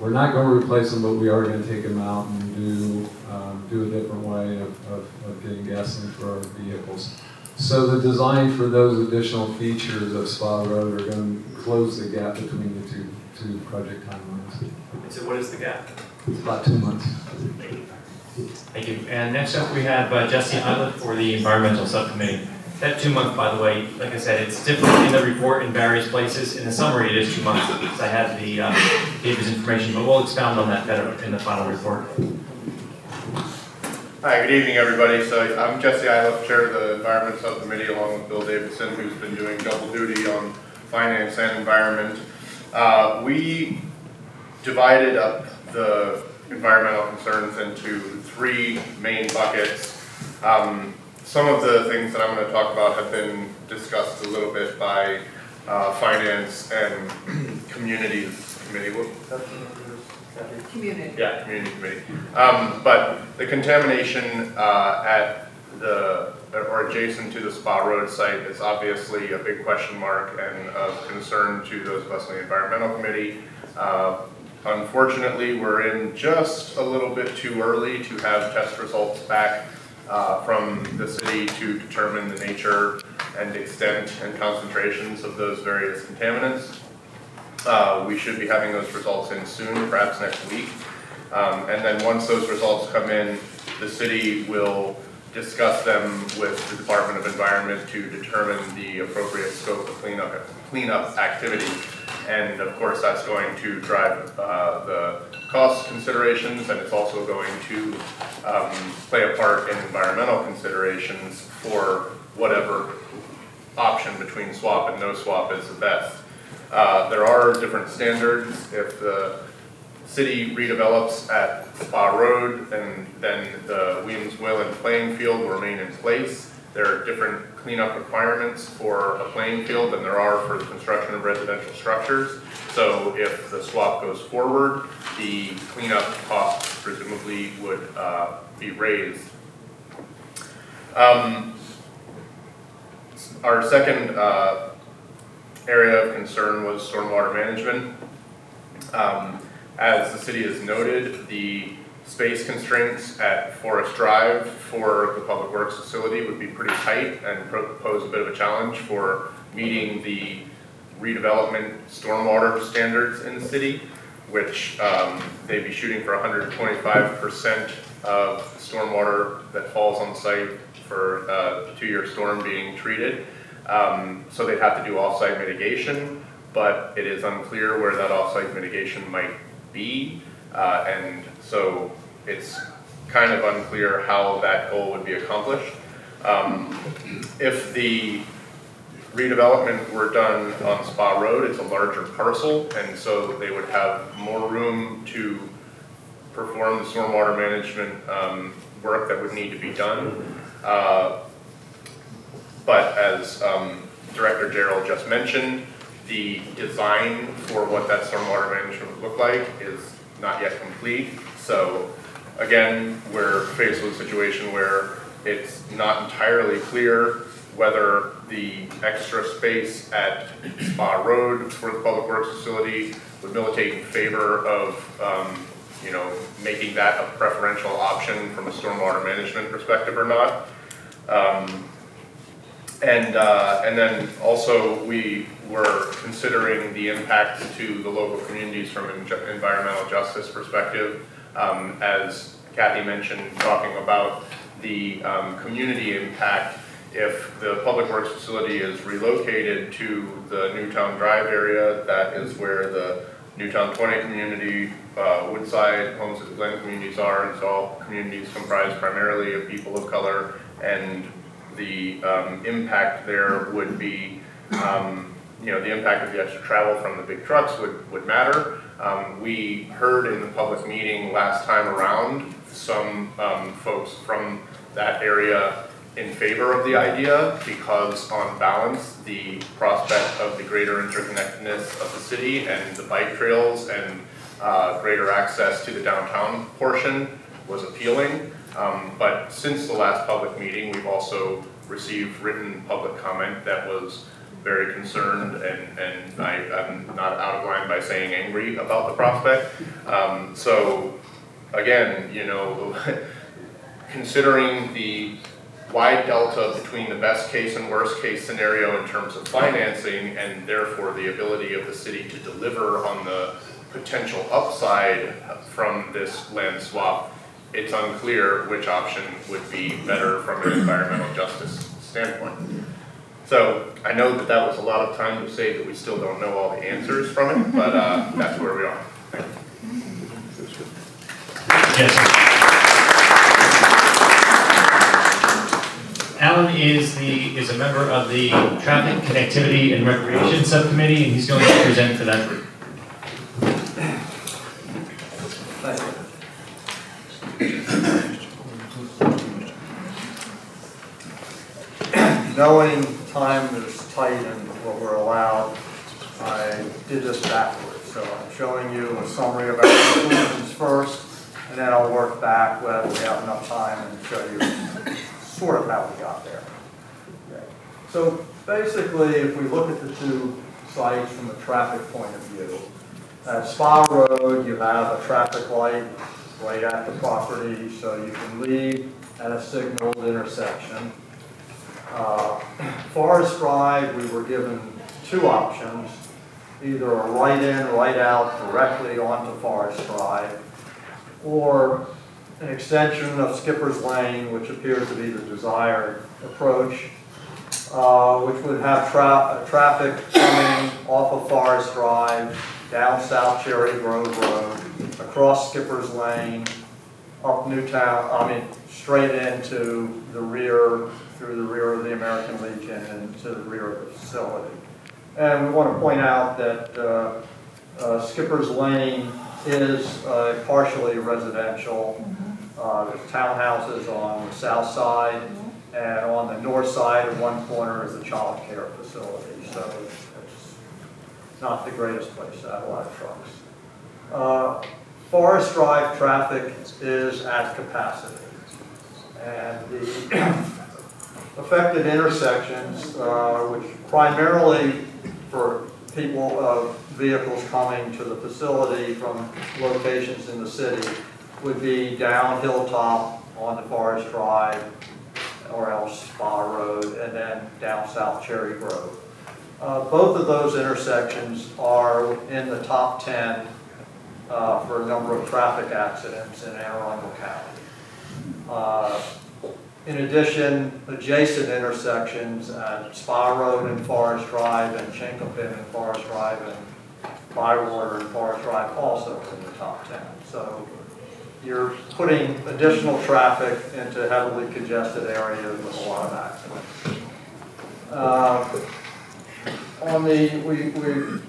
We're not going to replace them, but we are going to take them out and do a different way of getting gasoline for our vehicles. So the design for those additional features of Spa Road are going to close the gap between the two project timelines. And so what is the gap? It's about 2 months. Thank you. And next up we have Jesse Eilert for the Environmental Subcommittee. That 2 month, by the way, like I said, it's different in the report in various places. In the summary, it is 2 months. I had the David's information, but we'll expound on that better in the final report. Hi, good evening, everybody. So I'm Jesse Eilert, Chair of the Environment Subcommittee, along with Bill Davidson, who's been doing double duty on finance and environment. We divided up the environmental concerns into 3 main buckets. Some of the things that I'm going to talk about have been discussed a little bit by Finance and Communities Committee. Community. Yeah, Community Committee. But the contamination at or adjacent to the Spa Road site is obviously a big question mark and of concern to those of us in the Environmental Committee. Unfortunately, we're in just a little bit too early to have test results back from the city to determine the nature and extent and concentrations of those various contaminants. We should be having those results in soon, perhaps next week. And then once those results come in, the city will discuss them with the Department of Environment to determine the appropriate scope of cleanup activities. And of course, that's going to drive the cost considerations, and it's also going to play a part in environmental considerations for whatever option between swap and no swap is the best. There are different standards. If the city redevelops at Spa Road, and then the Williams Will and playing field will remain in place. There are different cleanup requirements for a playing field than there are for the construction of residential structures. So if the swap goes forward, the cleanup costs presumably would be raised. Our second area of concern was stormwater management. As the city has noted, the space constraints at Forest Drive for the Public Works facility would be pretty tight and pose a bit of a challenge for meeting the redevelopment stormwater standards in the city, which they'd be shooting for 125% of stormwater that falls on site for a 2-year storm being treated. So they'd have to do off-site mitigation, but it is unclear where that off-site mitigation might be. And so it's kind of unclear how that goal would be accomplished. If the redevelopment were done on Spa Road, it's a larger parcel, and so they would have more room to perform the stormwater management work that would need to be done. But as Director Gerald just mentioned, the design for what that stormwater management would look like is not yet complete. So again, we're faced with a situation where it's not entirely clear whether the extra space at Spa Road for the Public Works facility would militate in favor of making that a preferential option from a stormwater management perspective or not. And then also we were considering the impact to the local communities from an environmental justice perspective. As Kathy mentioned, talking about the community impact, if the Public Works facility is relocated to the Newtown Drive area, that is where the Newtown 20 community, Woodside, Homes at the Glen communities are, and it's all communities comprised primarily of people of color, and the impact there would be, the impact of the extra travel from the big trucks would matter. We heard in the public meeting last time around some folks from that area in favor of the idea because on balance, the prospect of the greater interconnectedness of the city and the bike trails and greater access to the downtown portion was appealing. But since the last public meeting, we've also received written public comment that was very concerned and I'm not out of line by saying angry about the prospect. So again, considering the wide delta between the best case and worst case scenario in terms of financing and therefore the ability of the city to deliver on the potential upside from this land swap, it's unclear which option would be better from an environmental justice standpoint. So I know that was a lot of time to say that we still don't know all the answers from it, but that's where we are. Thank you. Yes. Alan is a member of the Traffic, Connectivity, and Recreation Subcommittee, and he's going to present for that group. Knowing time is tight and what we're allowed, I did this backwards. So I'm showing you a summary of our conclusions first, and then I'll work back when we have enough time and show you sort of how we got there. Okay. So basically, if we look at the two sites from a traffic point of view, at Spa Road, you have a traffic light right at the property, so you can leave at a signaled intersection. Forest Drive, we were given two options, either a right in, right out directly onto Forest Drive, or an extension of Skipper's Lane, which appears to be the desired approach, which would have traffic coming off of Forest Drive, down South Cherry Grove Road, across Skipper's Lane, up Newtown, straight into the rear, through the rear of the American Legion and to the rear of the facility. And we want to point out that Skipper's Lane is partially residential. There's townhouses on the south side, and on the north side at one corner is the child care facility. So it's not the greatest place to have a lot of trucks. Forest Drive traffic is at capacity. And the affected intersections, which primarily for people, vehicles coming to the facility from locations in the city, would be down Hilltop onto Forest Drive, or else Spa Road, and then down South Cherry Grove. Both of those intersections are in the top 10 for a number of traffic accidents in Anne Arundel County. In addition, adjacent intersections at Spa Road and Forest Drive, and Chinkopin and Forest Drive, and Bywater and Forest Drive also in the top 10. So you're putting additional traffic into heavily congested areas with a lot of accidents. We do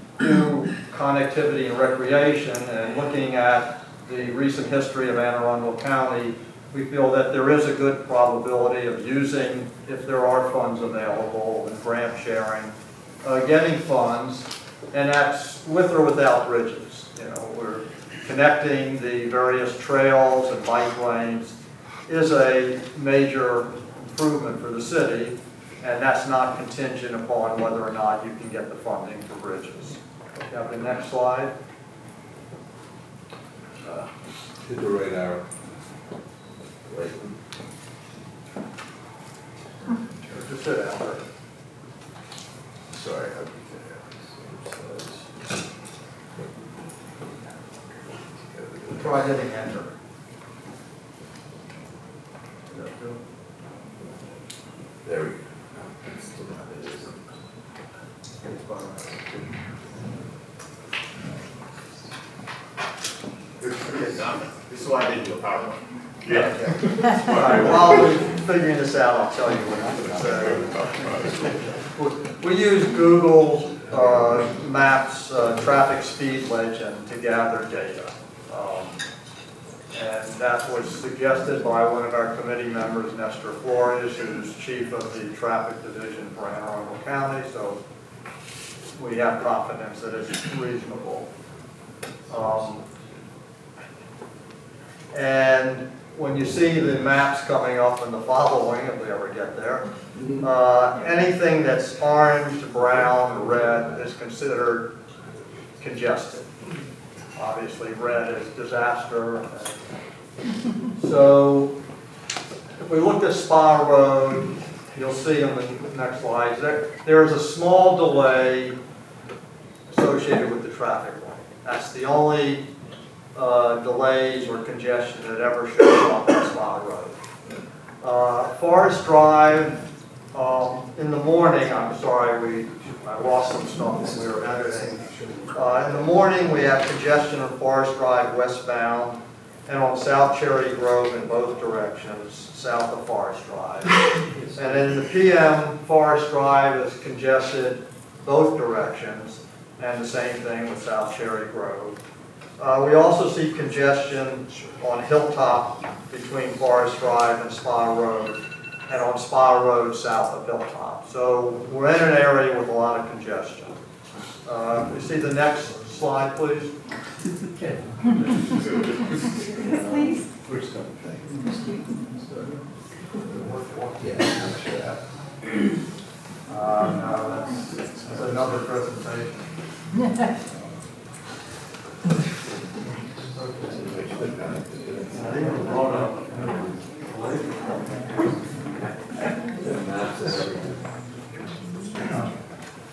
connectivity and recreation, and looking at the recent history of Anne Arundel County, we feel that there is a good probability of using, if there are funds available, and grant sharing, getting funds, and that's with or without bridges. You know, we're connecting the various trails and bike lanes is a major improvement for the city, and that's not contingent upon whether or not you can get the funding for bridges. You have the next slide. Hit the right arrow. Just sit down. Sorry. Try hitting enter. There we go. This is why I didn't do a PowerPoint. Yeah. All right, while we're figuring this out, I'll tell you what I'm going to say. We use Google Maps traffic speed legend to gather data. And that was suggested by one of our committee members, Nestor Flores, who's chief of the traffic division for Anne Arundel County, so we have confidence that it's reasonable. And when you see the maps coming up in the following, if we ever get there, anything that's orange, brown, red is considered congested. Obviously, red is disaster. So if we look at Spa Road, you'll see on the next slide, there is a small delay associated with the traffic light. That's the only delays or congestion that ever shows up on Spa Road. Forest Drive, in the morning, I'm sorry, I lost some stuff when we were editing. In the morning, we have congestion on Forest Drive westbound and on South Cherry Grove in both directions, south of Forest Drive. And in the PM, Forest Drive is congested both directions, and the same thing with South Cherry Grove. We also see congestion on Hilltop between Forest Drive and Spa Road, and on Spa Road south of Hilltop. So we're in an area with a lot of congestion. You see the next slide, please? Please. No, that's another presentation.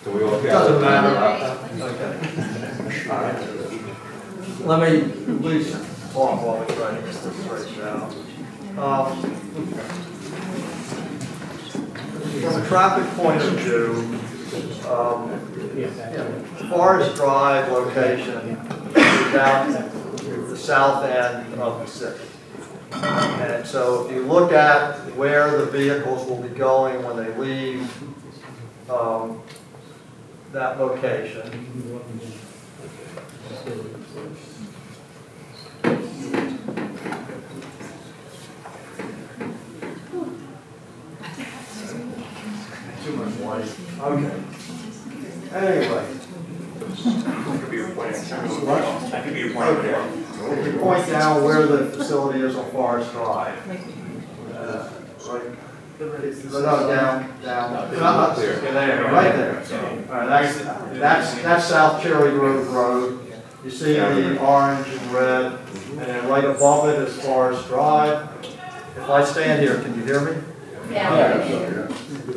So we all Doesn't matter. Okay. All right. Let me at least talk while we try to get this straightened out. From a traffic point of view, Forest Drive location is down the south end of the city. And so if you look at where the vehicles will be going when they leave that location, too much light. Okay. Anyway. That could be your plan. That could be your plan. Okay. If you point down where the facility is on Forest Drive. Right. No, down. Not there. Right there. All right, that's South Cherry Grove Road. You see the orange and red, and then right above it is Forest Drive. If I stand here, can you hear me?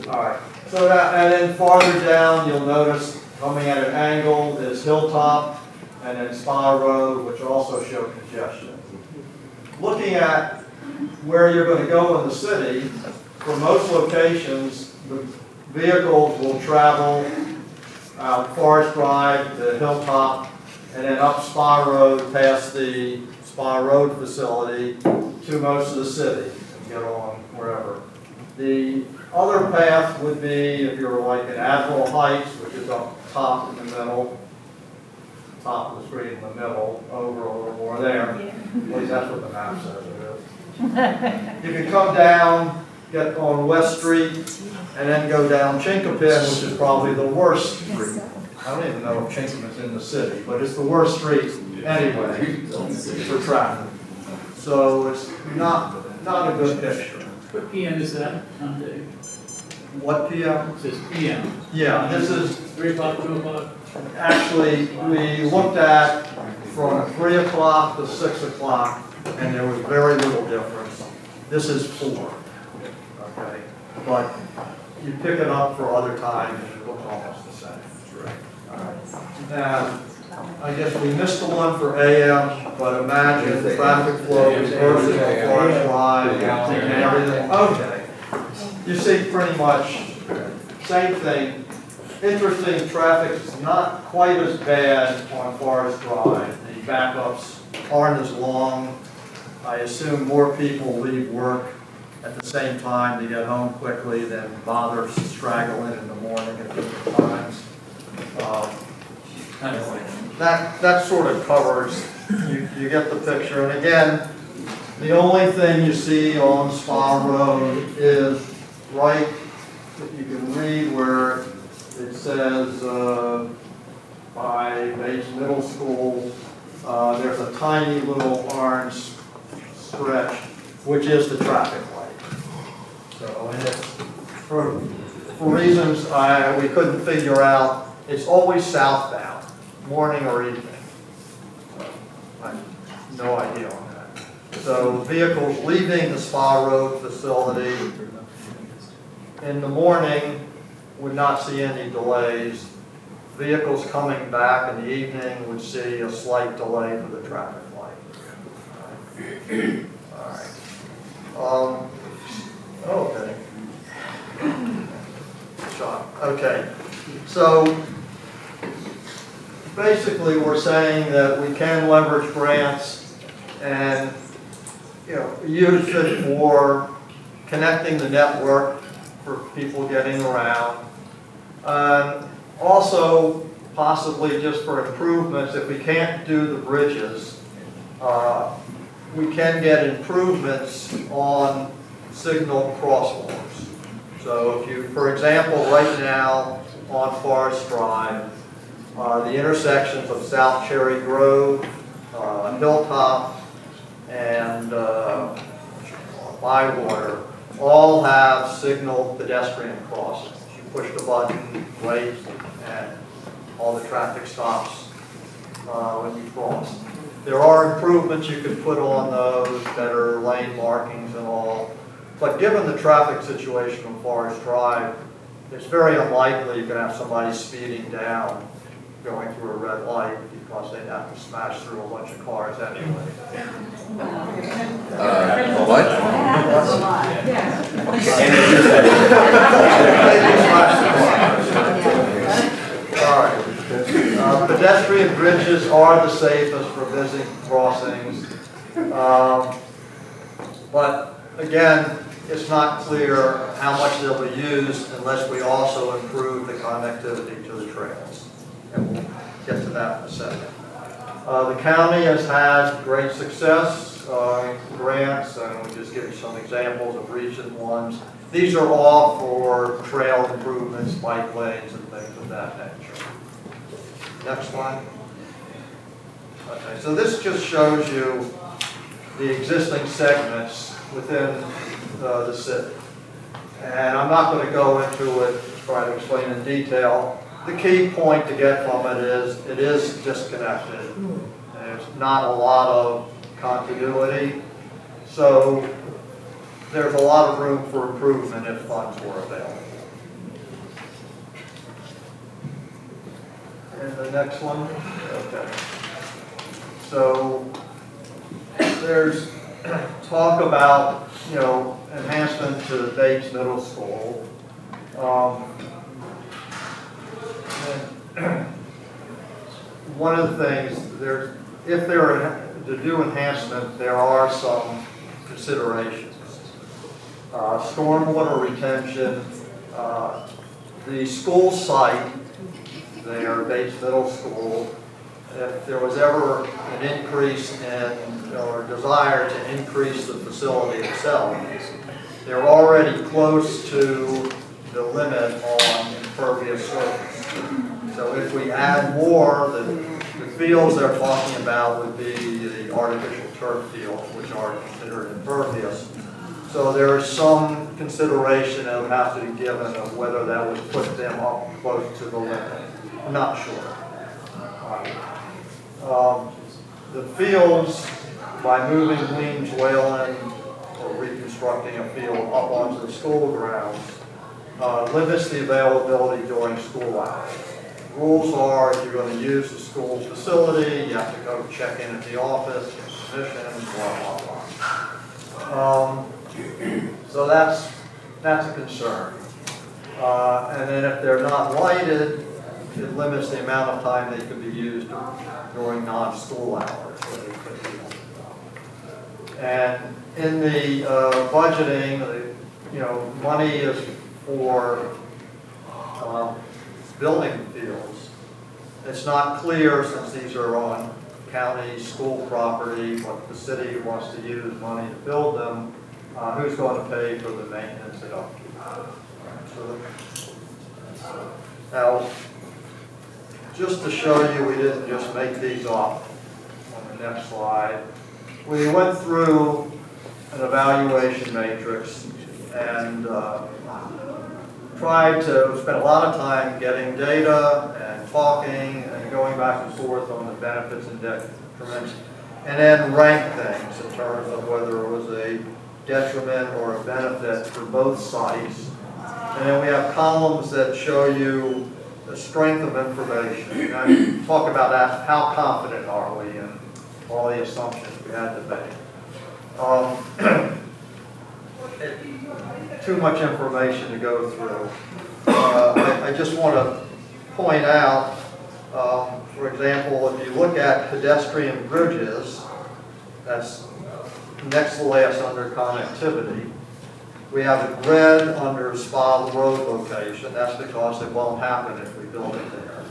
All right. So that, and then farther down, you'll notice coming at an angle is Hilltop and then Spa Road, which also show congestion. Looking at where you're going to go in the city, for most locations, the vehicles will travel Forest Drive, the Hilltop, and then up Spa Road past the Spa Road facility to most of the city and get on wherever. The other path would be if you're like in Admiral Heights, which is up top in the middle, top of the street in the middle, over a little more there. At least that's what the map says it is. You can come down, get on West Street, and then go down Chinkopin, which is probably the worst street. I don't even know if Chinkopin's in the city, but it's the worst street anyway for traffic. So it's not a good picture. What PM is that, Dave? What PM? It says PM. Yeah, this is 3 o'clock, 2 o'clock? actually, we looked at from 3 o'clock to 6 o'clock, and there was very little difference. This is 4, okay? But you pick it up for other times, and it looks almost the same. Now, I guess we missed the one for AM, but imagine the traffic flow reversing the Forest Drive and everything. Okay. You see pretty much same thing. Interesting, traffic is not quite as bad on Forest Drive. The backups aren't as long. I assume more people leave work at the same time to get home quickly than bother straggling in the morning at different times. That sort of covers, you get the picture. And again, the only thing you see on Spa Road is right, you can read where it says by Bates Middle School, there's a tiny little orange stretch, which is the traffic light. So, and it's for reasons we couldn't figure out, it's always southbound, morning or evening. So, I have no idea on that. So vehicles leaving the Spa Road facility in the morning would not see any delays. Vehicles coming back in the evening would see a slight delay for the traffic light. All right. Okay. Okay. So basically, we're saying that we can leverage grants and use it for connecting the network for people getting around. Also, possibly just for improvements, if we can't do the bridges, we can get improvements on signal crosswalks. So if you, for example, right now on Forest Drive, the intersections of South Cherry Grove, Hilltop, and Bywater all have signal pedestrian crossings. You push the button, wait, and all the traffic stops when you cross. There are improvements you could put on those, better lane markings and all. But given the traffic situation on Forest Drive, it's very unlikely you can have somebody speeding down going through a red light because they'd have to smash through a bunch of cars anyway. What? All right. Pedestrian bridges are the safest for busy crossings. But again, it's not clear how much they'll be used unless we also improve the connectivity to the trails. And we'll get to that in a second. The county has had great success in grants, and we'll just give you some examples of recent ones. These are all for trail improvements, bike lanes, and things of that nature. Next one. Okay, so this just shows you the existing segments within the city. And I'm not going to go into it, try to explain in detail, the key point to get from it is disconnected. There's not a lot of continuity, so there's a lot of room for improvement if funds were available. And the next one, okay. So there's talk about, enhancement to Bates Middle School. And one of the things, if they're to do enhancement, there are some considerations. Stormwater retention, the school site there, Bates Middle School, if there was ever an increase in, or desire to increase the facility itself, they're already close to the limit on impervious surface. So if we add more, the fields they're talking about would be the artificial turf fields, which are considered impervious. So there is some consideration that would have to be given of whether that would put them up close to the limit. I'm not sure. The fields, by moving Weems Whalen or reconstructing a field up onto the school grounds, limits the availability during school hours. Rules are, if you're going to use the school facility, you have to go check in at the office, get permission, blah, blah, blah. So that's a concern. And then if they're not lighted, it limits the amount of time they could be used during non-school hours. And in the budgeting, money is for building fields. It's not clear, since these are on county school property, what the city wants to use money to build them, who's going to pay for the maintenance and upkeep. Now, just to show you, we didn't just make these up. On the next slide, we went through an evaluation matrix and tried to spend a lot of time getting data and talking and going back and forth on the benefits and detriments, and then rank things in terms of whether it was a detriment or a benefit for both sites. And then we have columns that show you the strength of information. And talk about that, how confident are we in all the assumptions we had to make. Too much information to go through. I just want to point out, for example, if you look at pedestrian bridges, that's next to last under connectivity. We have it red under Spa Road location. That's because it won't happen if we build it there.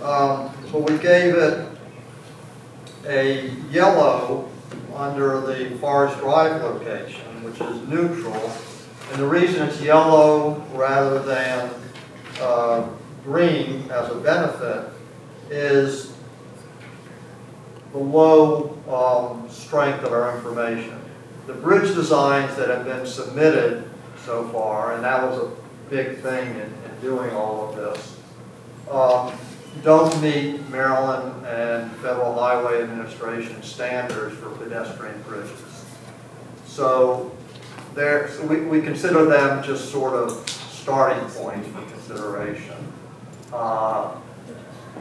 But we gave it a yellow under the Forest Drive location, which is neutral. And the reason it's yellow rather than green as a benefit is the low strength of our information. The bridge designs that have been submitted so far, and that was a big thing in doing all of this, don't meet Maryland and Federal Highway Administration standards for pedestrian bridges. So we consider them just sort of starting points for consideration.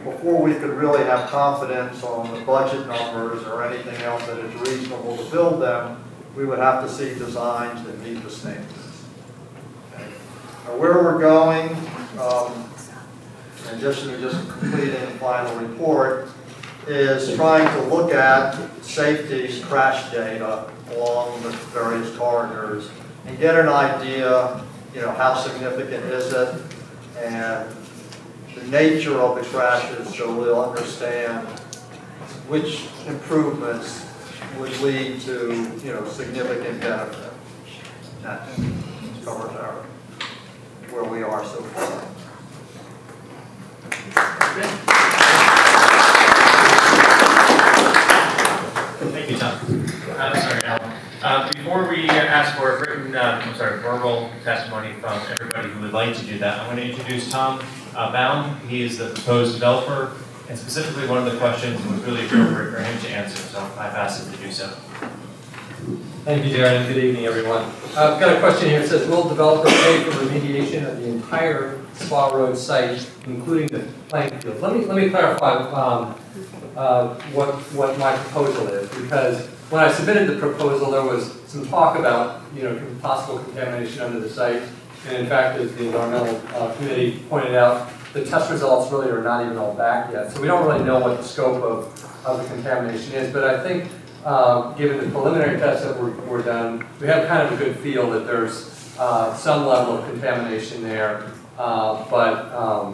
Before we could really have confidence on the budget numbers or anything else that is reasonable to build them, we would have to see designs that meet the standards. Okay. Now, where we're going, and just completing the final report, is trying to look at safety crash data along the various corridors and get an idea, how significant is it, and the nature of the crashes, so we'll understand which improvements would lead to, significant benefit. That covers where we are so far. Thank you, Tom. Sorry, Alan. Before we ask for a written, verbal testimony from everybody who would like to do that, I'm going to introduce Tom Bound. He is the proposed developer, and specifically one of the questions was really appropriate for him to answer, so I've asked him to do so. Thank you, Darren, and good evening, everyone. I've got a question here. It says, will developer pay for remediation of the entire Spa Road site, including the playing field? Let me clarify what my proposal is, because when I submitted the proposal, there was some talk about, possible contamination under the site. And in fact, as the environmental committee pointed out, the test results really are not even all back yet. So we don't really know what the scope of the contamination is. But I think, given the preliminary tests that were done, we have kind of a good feel that there's some level of contamination there. But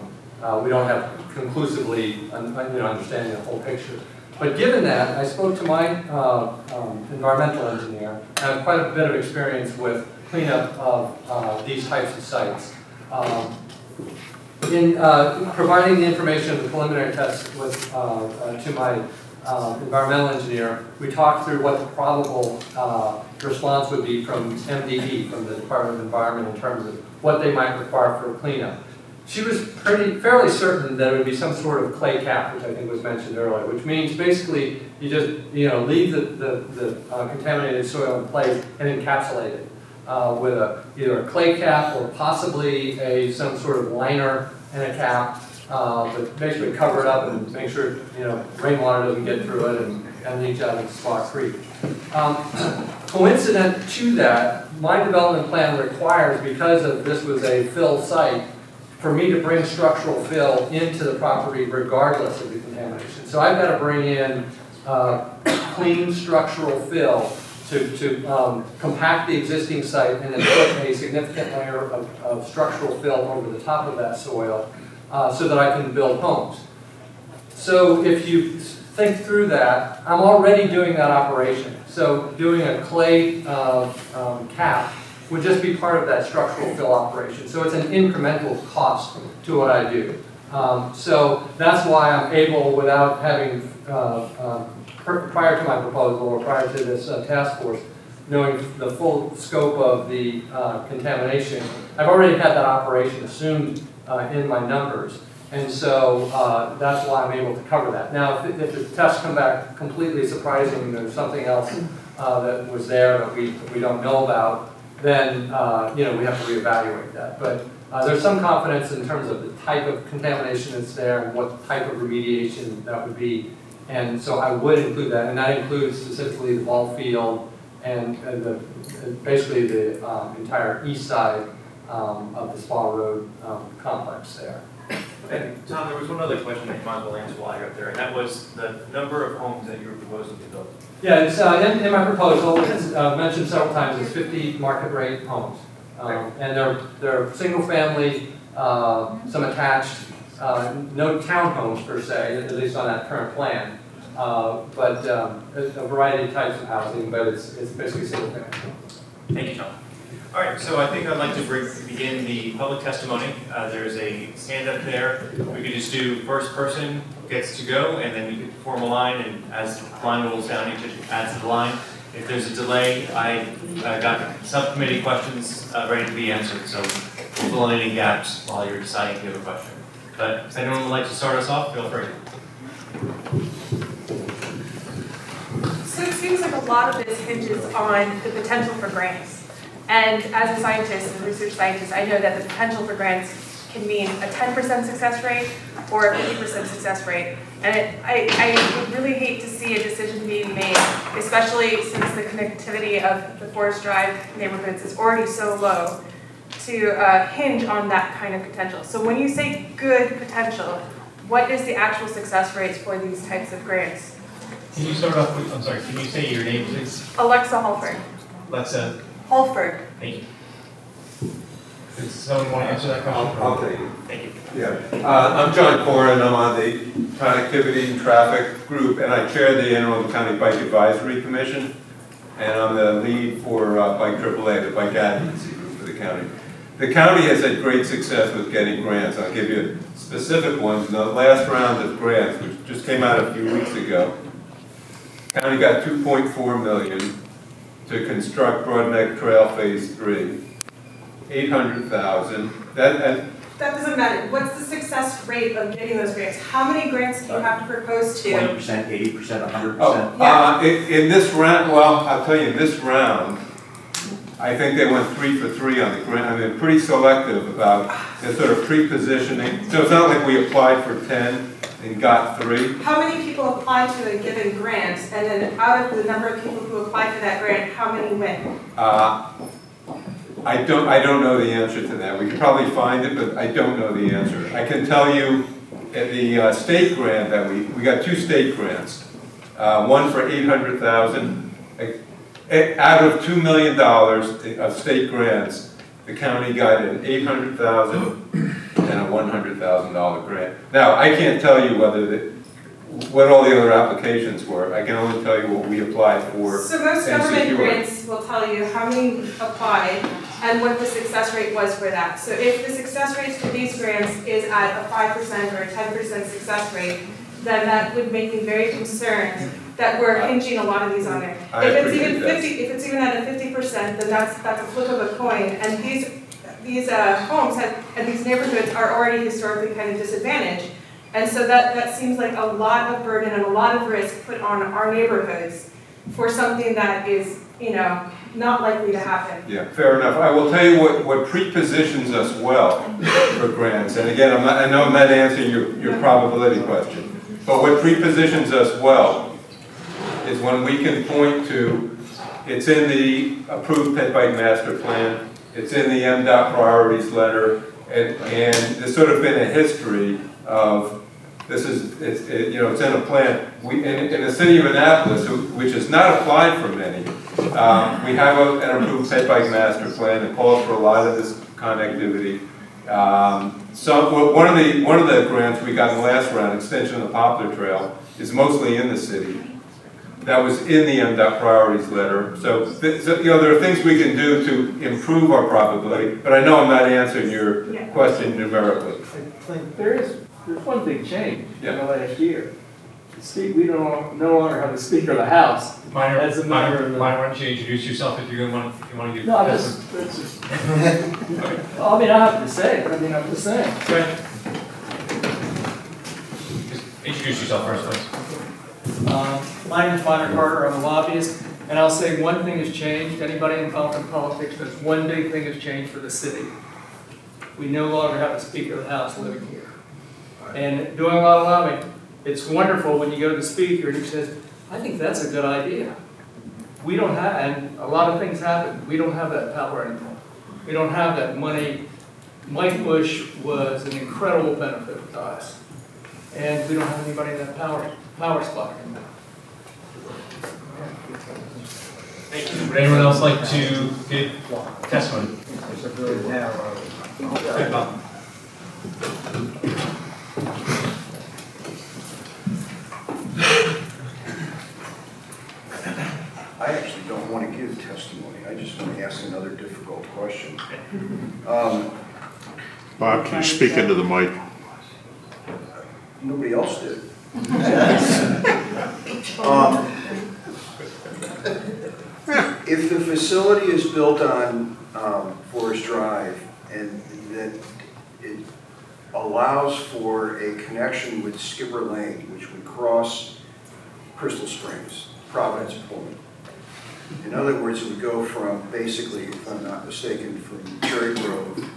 we don't have conclusively understanding the whole picture. But given that, I spoke to my environmental engineer. I have quite a bit of experience with cleanup of these types of sites. In providing the information of the preliminary test to my environmental engineer, we talked through what the probable response would be from MDE, from the Department of Environment, in terms of what they might require for a cleanup. She was fairly certain that it would be some sort of clay cap, which I think was mentioned earlier, which means basically you just leave the contaminated soil in place and encapsulate it with either a clay cap or possibly some sort of liner and a cap, but basically cover it up and make sure rainwater doesn't get through it and leach out into Spa Creek. Coincident to that, my development plan requires, because of this was a fill site, for me to bring structural fill into the property regardless of the contamination. So I've got to bring in clean structural fill to compact the existing site and then put a significant layer of structural fill over the top of that soil so that I can build homes. So if you think through that, I'm already doing that operation. So doing a clay cap would just be part of that structural fill operation. So it's an incremental cost to what I do. So that's why I'm able, without having, prior to my proposal or prior to this task force, knowing the full scope of the contamination, I've already had that operation assumed in my numbers. And so that's why I'm able to cover that. Now, if the tests come back completely surprising and there's something else that was there that we don't know about, then we have to reevaluate that. But there's some confidence in terms of the type of contamination that's there and what type of remediation that would be. And so I would include that, and that includes specifically the ball field and basically the entire east side of the Spa Road complex there. Okay, Tom, there was one other question that you might as well answer while you're up there, and that was the number of homes that you were proposing to build. Yeah, it's in my proposal, it's mentioned several times, it's 50 market rate homes. And they're single family, some attached, no townhomes per se, at least on that current plan. But a variety of types of housing, but it's basically single family. Thank you, Tom. All right, so I think I'd like to begin the public testimony. There's a stand up there. We could just do first person gets to go, and then we could form a line, and as the line rolls down, each adds to the line. If there's a delay, I got subcommittee questions ready to be answered, so we'll fill in any gaps while you're deciding if you have a question. But if anyone would like to start us off, feel free. So it seems like a lot of this hinges on the potential for grants. And as a scientist, a research scientist, I know that the potential for grants can mean a 10% success rate or a 50% success rate. And I would really hate to see a decision being made, especially since the connectivity of the Forest Drive neighborhoods is already so low, to hinge on that kind of potential. So when you say good potential, what is the actual success rates for these types of grants? Can you start off with, I'm sorry, can you say your name, please? Alexa Holford. Alexa. Holford. Thank you. Does someone want to answer that question? I'll take it. Thank you. Yeah. I'm John Corin. I'm on the Connectivity and Traffic Group, and I chair the Anne Arundel County Bike Advisory Commission, and I'm the lead for Bike AAA, the bike advocacy group for the county. The county has had great success with getting grants. I'll give you specific ones. In the last round of grants, which just came out a few weeks ago, the county got $2.4 million to construct Broadneck Trail Phase 3, $800,000. that doesn't matter. What's the success rate of getting those grants? How many grants do you have to propose to? 20%, 80%, 100%? Oh, in this round, well, I'll tell you, in this round, I think they went 3 for 3 on the grant. I mean, pretty selective about the sort of pre-positioning. So it's not like we applied for 10 and got 3. How many people apply to a given grant, and then out of the number of people who apply for that grant, how many win? I don't know the answer to that. We could probably find it, but I don't know the answer. I can tell you at the state grant that we got 2 state grants. One for $800,000. Out of $2 million of state grants, the county got an $800,000 and a $100,000 grant. Now, I can't tell you what all the other applications were. I can only tell you what we applied for. So most and government secured. grants will tell you how many applied and what the success rate was for that. So if the success rate for these grants is at a 5% or a 10% success rate, then that would make me very concerned that we're hinging a lot of these on it. If it's even at a 50%, then that's a flip of a coin. And these homes and these neighborhoods are already historically kind of disadvantaged. And so that seems like a lot of burden and a lot of risk put on our neighborhoods for something that is, not likely to happen. Yeah, fair enough. I will tell you what pre-positions us well for grants. And again, I know I'm not answering your probability question, but what pre-positions us well is when we can point to, it's in the approved pet bike master plan, it's in the MDOT priorities letter, and there's sort of been a history of it's in a plan. In the city of Annapolis, which has not applied for many, we have an approved pet bike master plan that calls for a lot of this connectivity. One of the grants we got in the last round, extension of the Poplar Trail, is mostly in the city. That was in the MDOT priorities letter. So there are things we can do to improve our probability, but I know I'm not answering your question numerically. There's one big change in the last year. We no longer have the Speaker of the House Minor, as a member of the... why don't you introduce yourself if you want to give... No, that's just... I mean, I have to say it. I'm just saying. Go ahead. Just introduce yourself first, please. My name is Minor Carter. I'm a lobbyist. And I'll say one thing has changed. Anybody involved in politics knows one big thing has changed for the city. We no longer have a Speaker of the House living here. And doing a lot of lobbying, it's wonderful when you go to the speaker and he says, I think that's a good idea. We don't have, and a lot of things happen, we don't have that power anymore. We don't have that money. Mike Bush was an incredible benefit to us. And we don't have anybody in that power spot anymore. Thank you. Would anyone else like to give testimony? Okay, Bob. I actually don't want to give testimony. I just want to ask another difficult question. Bob, can you speak into the mic? Nobody else did. If the facility is built on Forest Drive and that it allows for a connection with Skipper Lane, which would cross Crystal Springs, Providence Point. In other words, it would go from basically, if I'm not mistaken, from Cherry Grove.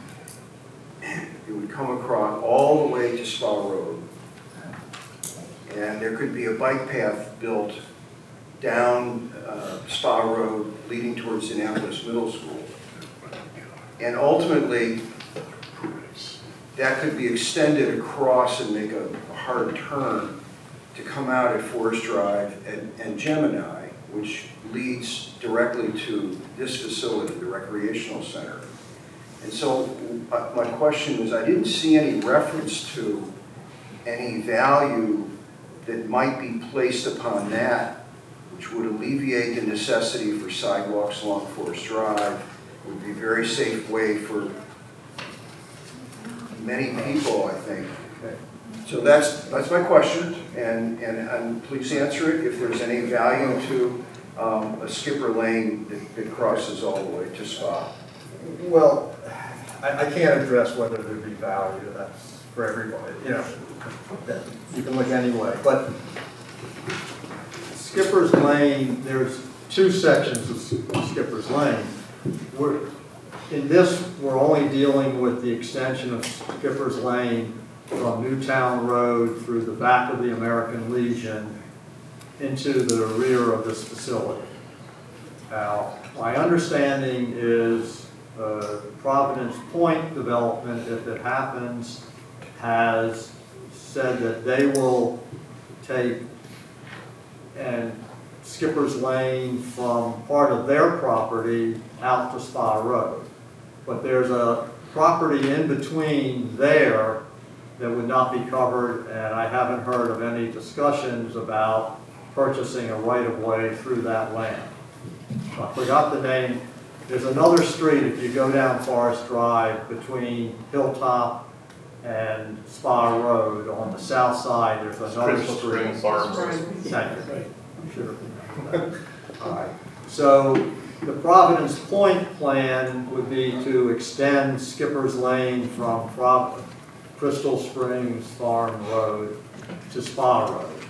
It would come across all the way to Spa Road. And there could be a bike path built down Spa Road leading towards Annapolis Middle School. And ultimately, that could be extended across and make a hard turn to come out at Forest Drive and Gemini, which leads directly to this facility, the recreational center. And so my question was, I didn't see any reference to any value that might be placed upon that, which would alleviate the necessity for sidewalks along Forest Drive, would be a very safe way for many people, I think. So that's my question, and please answer it if there's any value to a Skipper Lane that crosses all the way to Spa. Well, I can't address whether there'd be value, that's for everybody, you know, that you can look anyway, but Skipper's Lane, there's two sections of Skipper's Lane. In this, we're only dealing with the extension of Skipper's Lane from Newtown Road through the back of the American Legion into the rear of this facility. Now, my understanding is Providence Point Development, if it happens, has said that they will take and Skipper's Lane from part of their property out to Spa Road. But there's a property in between there that would not be covered, and I haven't heard of any discussions about purchasing a right-of-way through that land. I forgot the name. There's another street if you go down Forest Drive between Hilltop and Spa Road on the south side. There's another Crystal street. Springs Farm Road. Thank you. I should have remembered that. All right. So the Providence Point plan would be to extend Skipper's Lane from Crystal Springs Farm Road to Spa Road.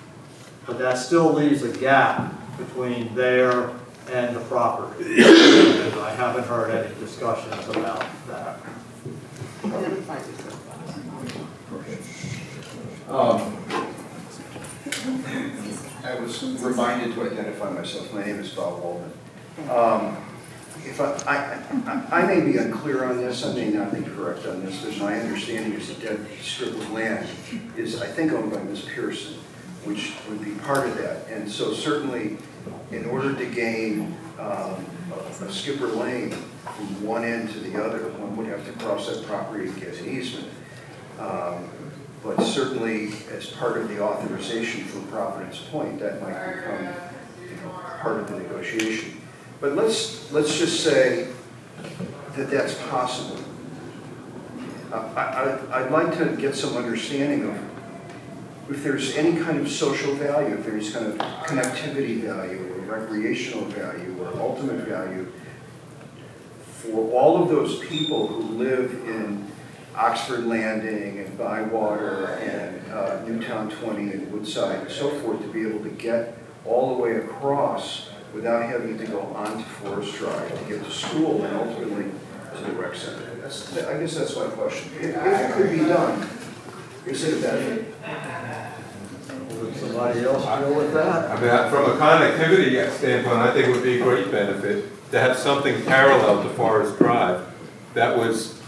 But that still leaves a gap between there and the property. And I haven't heard any discussions about that. I was reminded to identify myself. My name is Bob Waldman. If I may be unclear on this, I may not be correct on this, but my understanding is that that strip of land is, I think, owned by Ms. Pearson, which would be part of that. And so certainly, in order to gain a Skipper Lane from one end to the other, one would have to cross that property and get an easement. But certainly, as part of the authorization from Providence Point, that might become, part of the negotiation. But let's just say that that's possible. I'd like to get some understanding of if there's any kind of social value, if there's kind of connectivity value or recreational value or ultimate value for all of those people who live in Oxford Landing and Bywater and Newtown 20 and Woodside and so forth, to be able to get all the way across without having to go onto Forest Drive to get to school and ultimately to the rec center. I guess that's my question. If it could be done, is it a benefit? Would somebody else deal with that? I mean, from a connectivity standpoint, I think it would be a great benefit to have something parallel to Forest Drive that was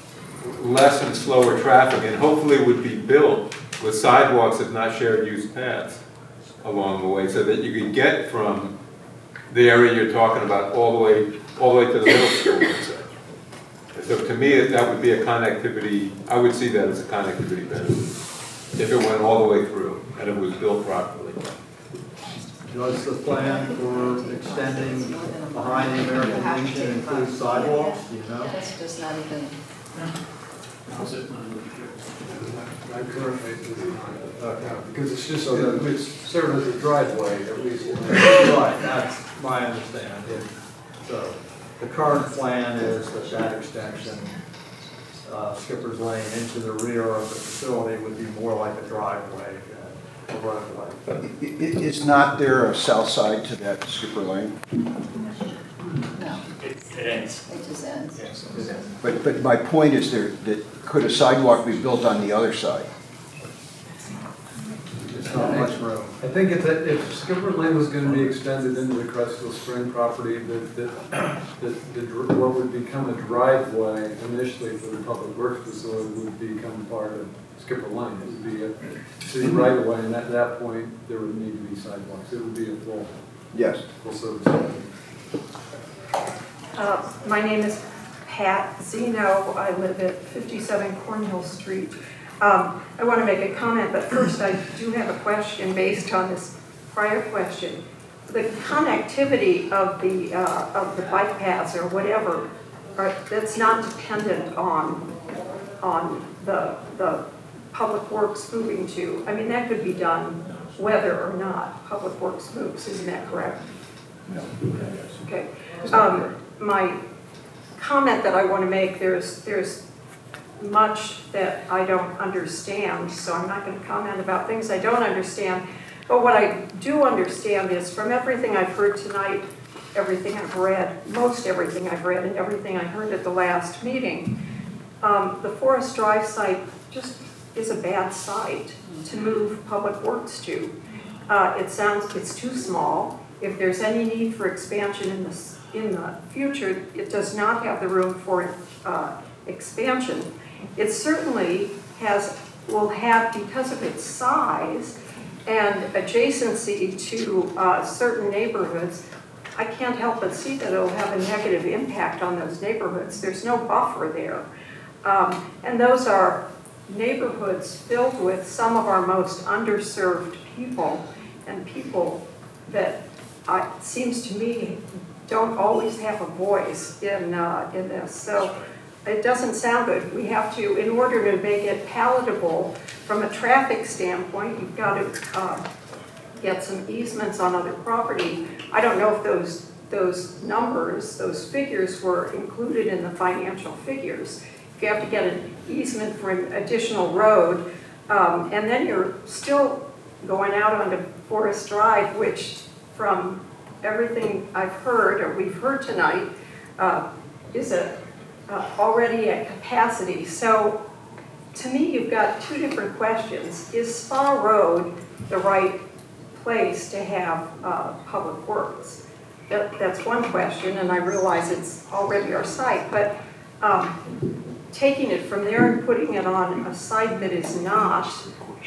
less and slower traffic and hopefully would be built with sidewalks, if not shared use paths, along the way, so that you could get from the area you're talking about all the way to the middle school, let's say. So to me, that would be a connectivity, I would see that as a connectivity benefit, if it went all the way through and it was built properly. Does the plan for extending behind the American Legion include sidewalks, do you know? That's just not even. Because it's just, it's served as a driveway, at least. Right, that's my understanding. So the current plan is that that extension, Skipper's Lane into the rear of the facility would be more like a driveway than a roadway. Is not there a south side to that Skipper Lane? No, It ends. it just ends. Yes. But my point is that could a sidewalk be built on the other side? There's not much room. I think if Skipper Lane was going to be extended into the Crestfield Spring property, what would become a driveway initially for the public works facility would become part of Skipper Lane. It would be a city right of way, and at that point, there would need to be sidewalks. It would be a full service. My name is Pat Zeno. I live at 57 Cornhill Street. I want to make a comment, but first I do have a question based on this prior question. The connectivity of the bike paths or whatever, that's not dependent on the public works moving to. I mean, that could be done whether or not public works moves. Isn't that correct? No. Okay. My comment that I want to make, there's much that I don't understand, so I'm not going to comment about things I don't understand. But what I do understand is from everything I've heard tonight, everything I've read, most everything I've read, and everything I heard at the last meeting, the Forest Drive site just is a bad site to move public works to. It sounds, it's too small. If there's any need for expansion in the future, it does not have the room for expansion. It certainly will have, because of its size and adjacency to certain neighborhoods, I can't help but see that it'll have a negative impact on those neighborhoods. There's no buffer there. And those are neighborhoods filled with some of our most underserved people, and people that it seems to me don't always have a voice in this. So it doesn't sound good. We have to, in order to make it palatable from a traffic standpoint, you've got to get some easements on other property. I don't know if those numbers, those figures were included in the financial figures. If you have to get an easement for an additional road, and then you're still going out onto Forest Drive, which from everything I've heard, or we've heard tonight, is already at capacity. So to me, you've got two different questions. Is Spa Road the right place to have public works? That's one question, and I realize it's already our site, but taking it from there and putting it on a site that is not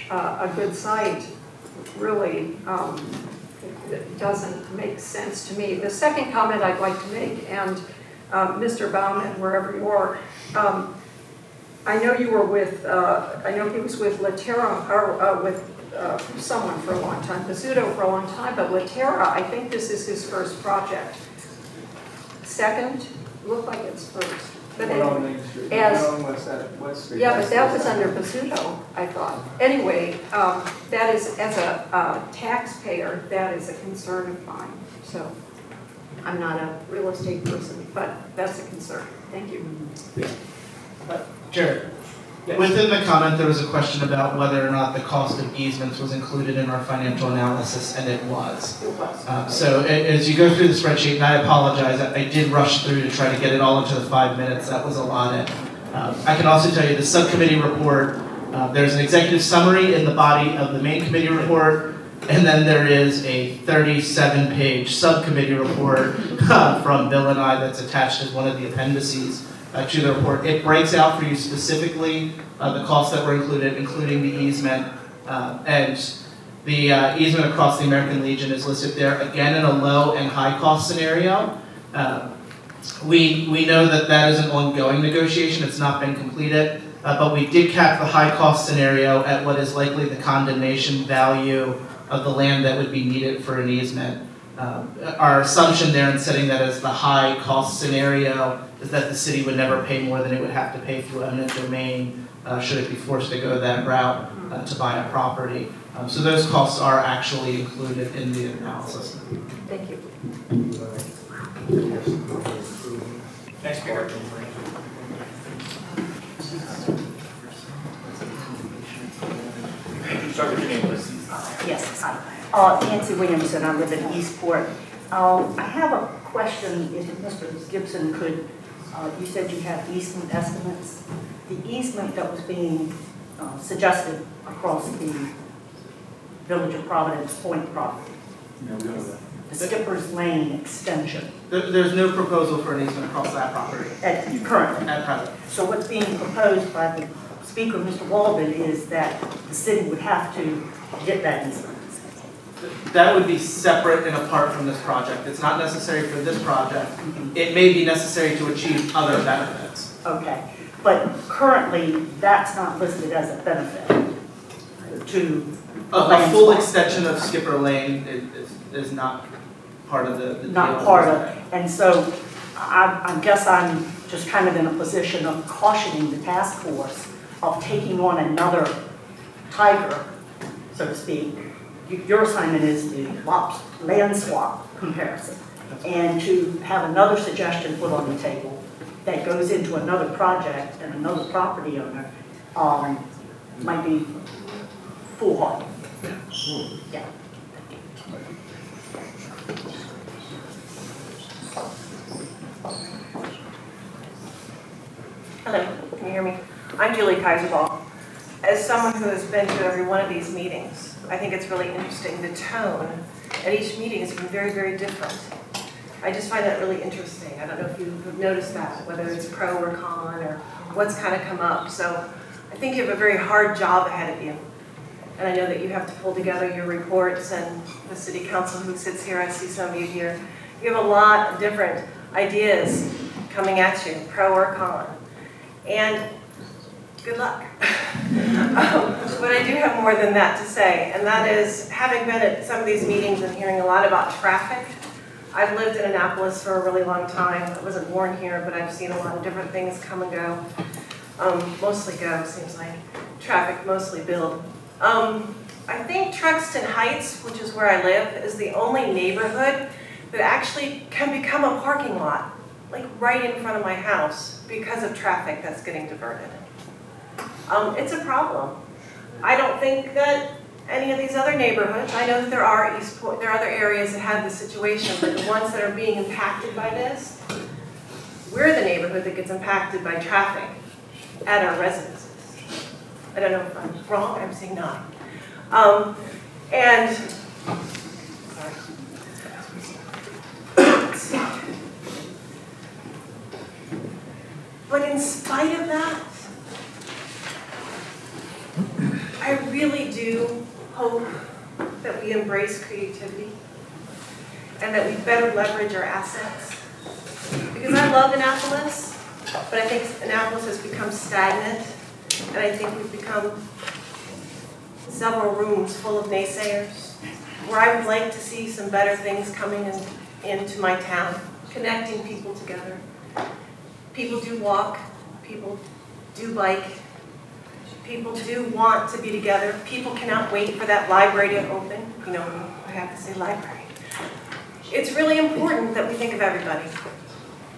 a good site really doesn't make sense to me. The second comment I'd like to make, and Mr. Baumann, wherever you are, I know you were with, I know he was with Latera, or with someone for a long time, Pizzuto for a long time, but Latera, I think this is his first project. Second, looked like it's first. But yeah, but that was under Pizzuto, I thought. Anyway, that is, as a taxpayer, that is a concern of mine. So I'm not a real estate person, but that's a concern. Thank you. Jared. Yes. Within the comment, there was a question about whether or not the cost of easements was included in our financial analysis, and it was. So as you go through the spreadsheet, and I apologize, I did rush through to try to get it all into the 5 minutes. That was a lot. I can also tell you the subcommittee report, there's an executive summary in the body of the main committee report, and then there is a 37-page subcommittee report from Bill and I that's attached as one of the appendices to the report. It breaks out for you specifically the costs that were included, including the easement, and the easement across the American Legion is listed there, again in a low and high cost scenario. We know that that is an ongoing negotiation, it's not been completed, but we did cap the high cost scenario at what is likely the condemnation value of the land that would be needed for an easement. Our assumption there in setting that as the high cost scenario is that the city would never pay more than it would have to pay through eminent domain should it be forced to go that route to buy a property. So those costs are actually included in the analysis. Thank you. Next speaker. Start with your name, please. Yes, hi. Nancy Williamson, I live in Eastport. I have a question, if Mr. Gibson could, you said you have easement estimates. The easement that was being suggested across the Village of Providence Point property, the Skipper's Lane extension. There's no proposal for an easement across that property. Currently. At present. So what's being proposed by the speaker, Mr. Walden, is that the city would have to get that easement. That would be separate and apart from this project. It's not necessary for this project. It may be necessary to achieve other benefits. Okay, but currently, that's not listed as a benefit to A full extension of Skipper Lane is not part of the not deal. part of it. And so I guess I'm just kind of in a position of cautioning the task force of taking on another tiger, so to speak. Your assignment is the land swap comparison. And to have another suggestion put on the table that goes into another project and another property owner, might be foolhardy. Yeah. Hello, can you hear me? I'm Julie Kaiserball. As someone who has been to every one of these meetings, I think it's really interesting. The tone at each meeting has been very, very different. I just find that really interesting. I don't know if you've noticed that, whether it's pro or con or what's kind of come up. So I think you have a very hard job ahead of you. And I know that you have to pull together your reports, and the city council who sits here, I see some of you here, you have a lot of different ideas coming at you, pro or con. And good luck. But I do have more than that to say, and that is, having been at some of these meetings and hearing a lot about traffic, I've lived in Annapolis for a really long time. I wasn't born here, but I've seen a lot of different things come and go. Mostly go, seems like. Traffic, mostly build. I think Truxton Heights, which is where I live, is the only neighborhood that actually can become a parking lot, like right in front of my house, because of traffic that's getting diverted. It's a problem. I don't think that any of these other neighborhoods, I know that there are other areas that have this situation, but the ones that are being impacted by this, we're the neighborhood that gets impacted by traffic at our residences. I don't know if I'm wrong, I'm saying not. And, sorry. Let's see. But in spite of that, I really do hope that we embrace creativity and that we better leverage our assets. Because I love Annapolis, but I think Annapolis has become stagnant, and I think we've become several rooms full of naysayers, where I would like to see some better things coming into my town, connecting people together. People do walk, people do bike, people do want to be together. People cannot wait for that library to open. You know, I have to say library. It's really important that we think of everybody.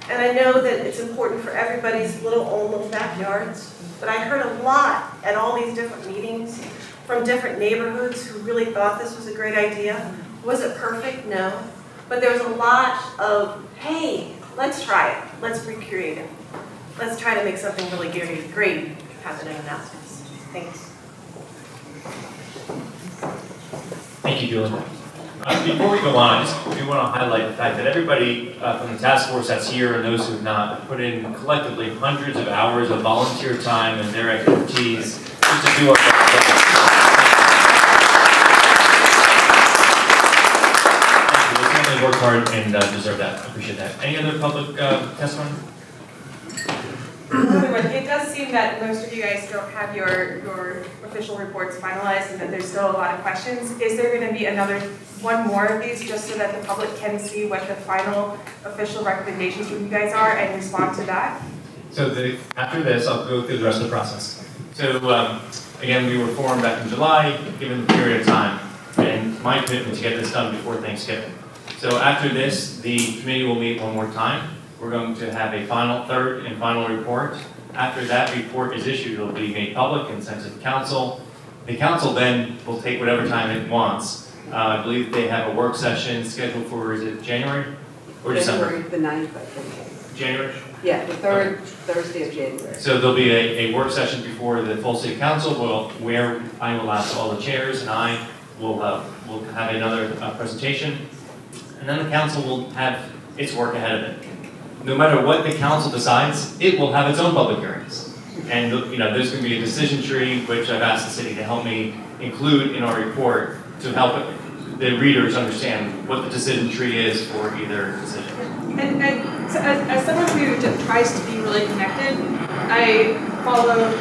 And I know that it's important for everybody's own little backyards, but I heard a lot at all these different meetings from different neighborhoods who really thought this was a great idea. Was it perfect? No. But there was a lot of, hey, let's try it. Let's be creative. Let's try to make something really great happen in Annapolis. Thanks. Thank you, Julie. Before we go on, I just do want to highlight the fact that everybody from the task force that's here and those who have not put in collectively hundreds of hours of volunteer time and their expertise just to do our best. Thank you. We certainly worked hard and deserve that. I appreciate that. Any other public testimony? It does seem that most of you guys don't have your official reports finalized and that there's still a lot of questions. Is there going to be one more of these just so that the public can see what the final official recommendations from you guys are and respond to that? So after this, I'll go through the rest of the process. So again, we were formed back in July, given the period of time, and my commitment to get this done before Thanksgiving. So after this, the committee will meet one more time. We're going to have a third and final report. After that report is issued, it will be made public and sent to the council. The council then will take whatever time it wants. I believe they have a work session scheduled for, is it January or December? January the 9th, I think. January? Yeah, the third Thursday of January. So there'll be a work session before the full city council where I will ask all the chairs and I will have another presentation. And then the council will have its work ahead of it. No matter what the council decides, it will have its own public hearings. And there's going to be a decision tree, which I've asked the city to help me include in our report to help the readers understand what the decision tree is for either decision. And so as someone who just tries to be really connected, I follow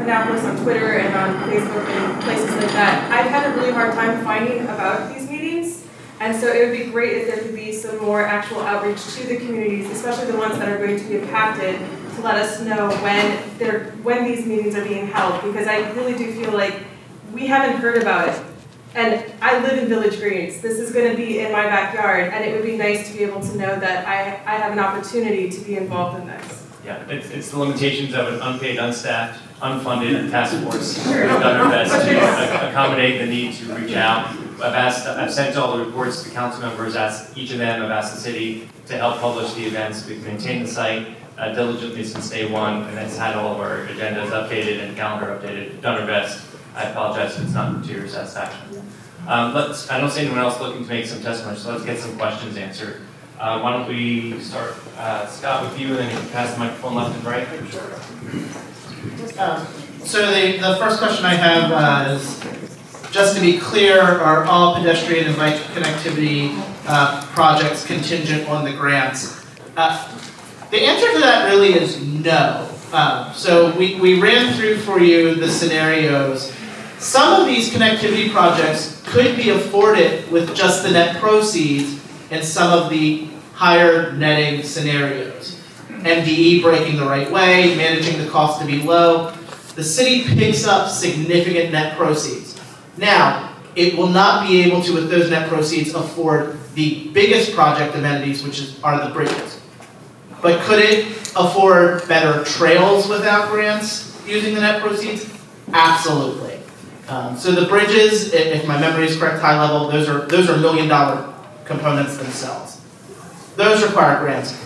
Annapolis on Twitter and on Facebook and places like that. I've had a really hard time finding about these meetings. And so it would be great if there could be some more actual outreach to the communities, especially the ones that are going to be impacted, to let us know when these meetings are being held, because I really do feel like we haven't heard about it. And I live in Village Greens. This is going to be in my backyard, and it would be nice to be able to know that I have an opportunity to be involved in this. Yeah, it's the limitations of an unpaid, unstaffed, unfunded task force. We've done our best to accommodate the need to reach out. I've sent all the reports to the council members, asked each of them, I've asked the city to help publish the events. We've maintained the site diligently since day one, and it's had all of our agendas updated and calendar updated, done our best. I apologize if it's not to your satisfaction. I don't see anyone else looking to make some testimony, so let's get some questions answered. Why don't we start, Scott, with you, and then you can pass the microphone left and right. So the first question I have is, just to be clear, are all pedestrian and bike connectivity projects contingent on the grants? The answer to that really is no. So we ran through for you the scenarios. Some of these connectivity projects could be afforded with just the net proceeds in some of the higher netting scenarios. MDE breaking the right way, managing the cost to be low. The city picks up significant net proceeds. Now, it will not be able to, with those net proceeds, afford the biggest project amenities, which are the bridges. But could it afford better trails without grants using the net proceeds? Absolutely. So the bridges, if my memory is correct, high level, those are $1 million components themselves. Those require grants.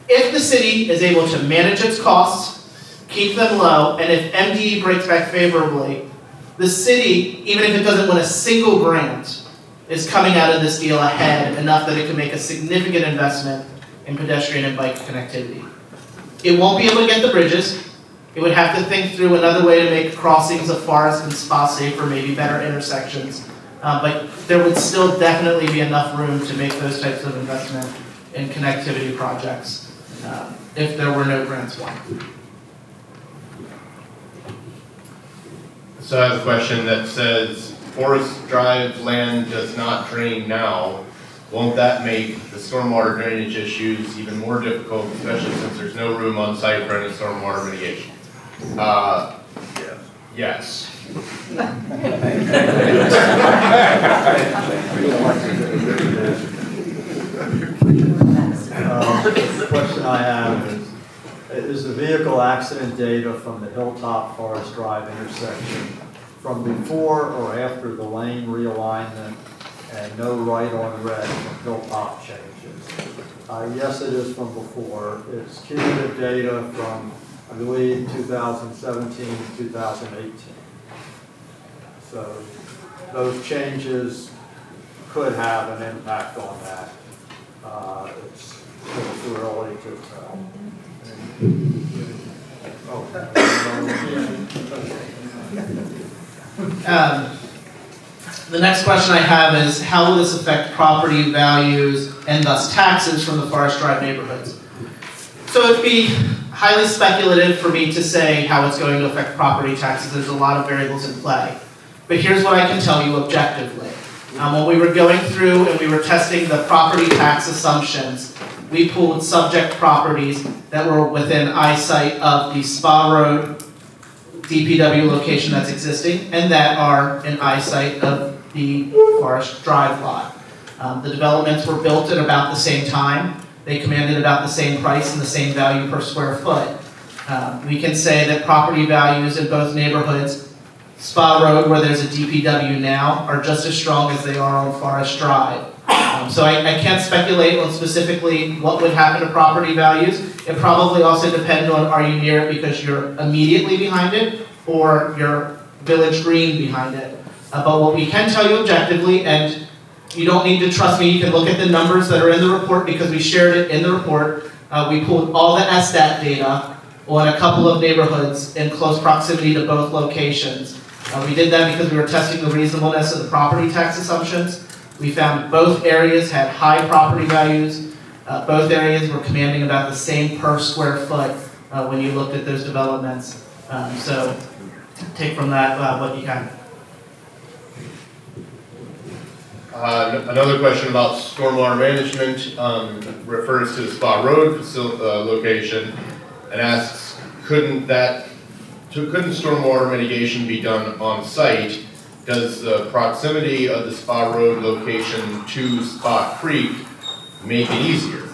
If the city is able to manage its costs, keep them low, and if MDE breaks back favorably, the city, even if it doesn't win a single grant, is coming out of this deal ahead enough that it can make a significant investment in pedestrian and bike connectivity. It won't be able to get the bridges. It would have to think through another way to make crossings of forest and spa safer, maybe better intersections. But there would still definitely be enough room to make those types of investment in connectivity projects if there were no grants won. So I have a question that says, Forest Drive land does not drain now. Won't that make the stormwater drainage issues even more difficult, especially since there's no room on site for any stormwater mitigation? Yes. The question I have is the vehicle accident data from the Hilltop Forest Drive intersection from before or after the lane realignment and no right on red from Hilltop changes? Yes, it is from before. It's cumulative data from, I believe, 2017 to 2018. So those changes could have an impact on that. It's still too early to tell. The next question I have is, how will this affect property values and thus taxes from the Forest Drive neighborhoods? So it'd be highly speculative for me to say how it's going to affect property taxes. There's a lot of variables in play. But here's what I can tell you objectively. When we were going through and we were testing the property tax assumptions, we pulled subject properties that were within eyesight of the Spa Road DPW location that's existing and that are in eyesight of the Forest Drive lot. The developments were built at about the same time. They commanded about the same price and the same value per square foot. We can say that property values in both neighborhoods, Spa Road, where there's a DPW now, are just as strong as they are on Forest Drive. So I can't speculate on specifically what would happen to property values. It probably also depends on, are you near it because you're immediately behind it or you're Village Green behind it. But what we can tell you objectively, and you don't need to trust me, you can look at the numbers that are in the report because we shared it in the report. We pulled all the SDAT data on a couple of neighborhoods in close proximity to both locations. We did that because we were testing the reasonableness of the property tax assumptions. We found both areas had high property values. Both areas were commanding about the same per square foot when you looked at those developments. So take from that what you can. Another question about stormwater management refers to the Spa Road location and asks, couldn't stormwater mitigation be done on site? Does the proximity of the Spa Road location to Spa Creek make it easier?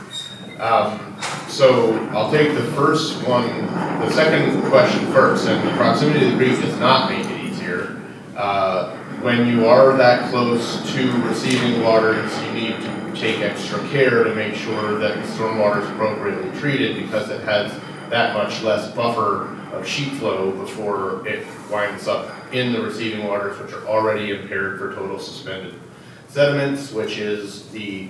So I'll take the first one, the second question first, and the proximity to the creek does not make it easier. When you are that close to receiving waters, you need to take extra care to make sure that the stormwater is appropriately treated because it has that much less buffer of sheet flow before it winds up in the receiving waters, which are already impaired for total suspended sediments, which is the,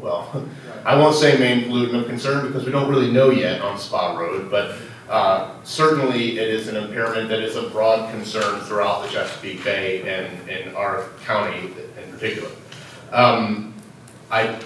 well, I won't say main pollutant of concern because we don't really know yet on Spa Road, but certainly it is an impairment that is a broad concern throughout the Chesapeake Bay and in our county in particular. I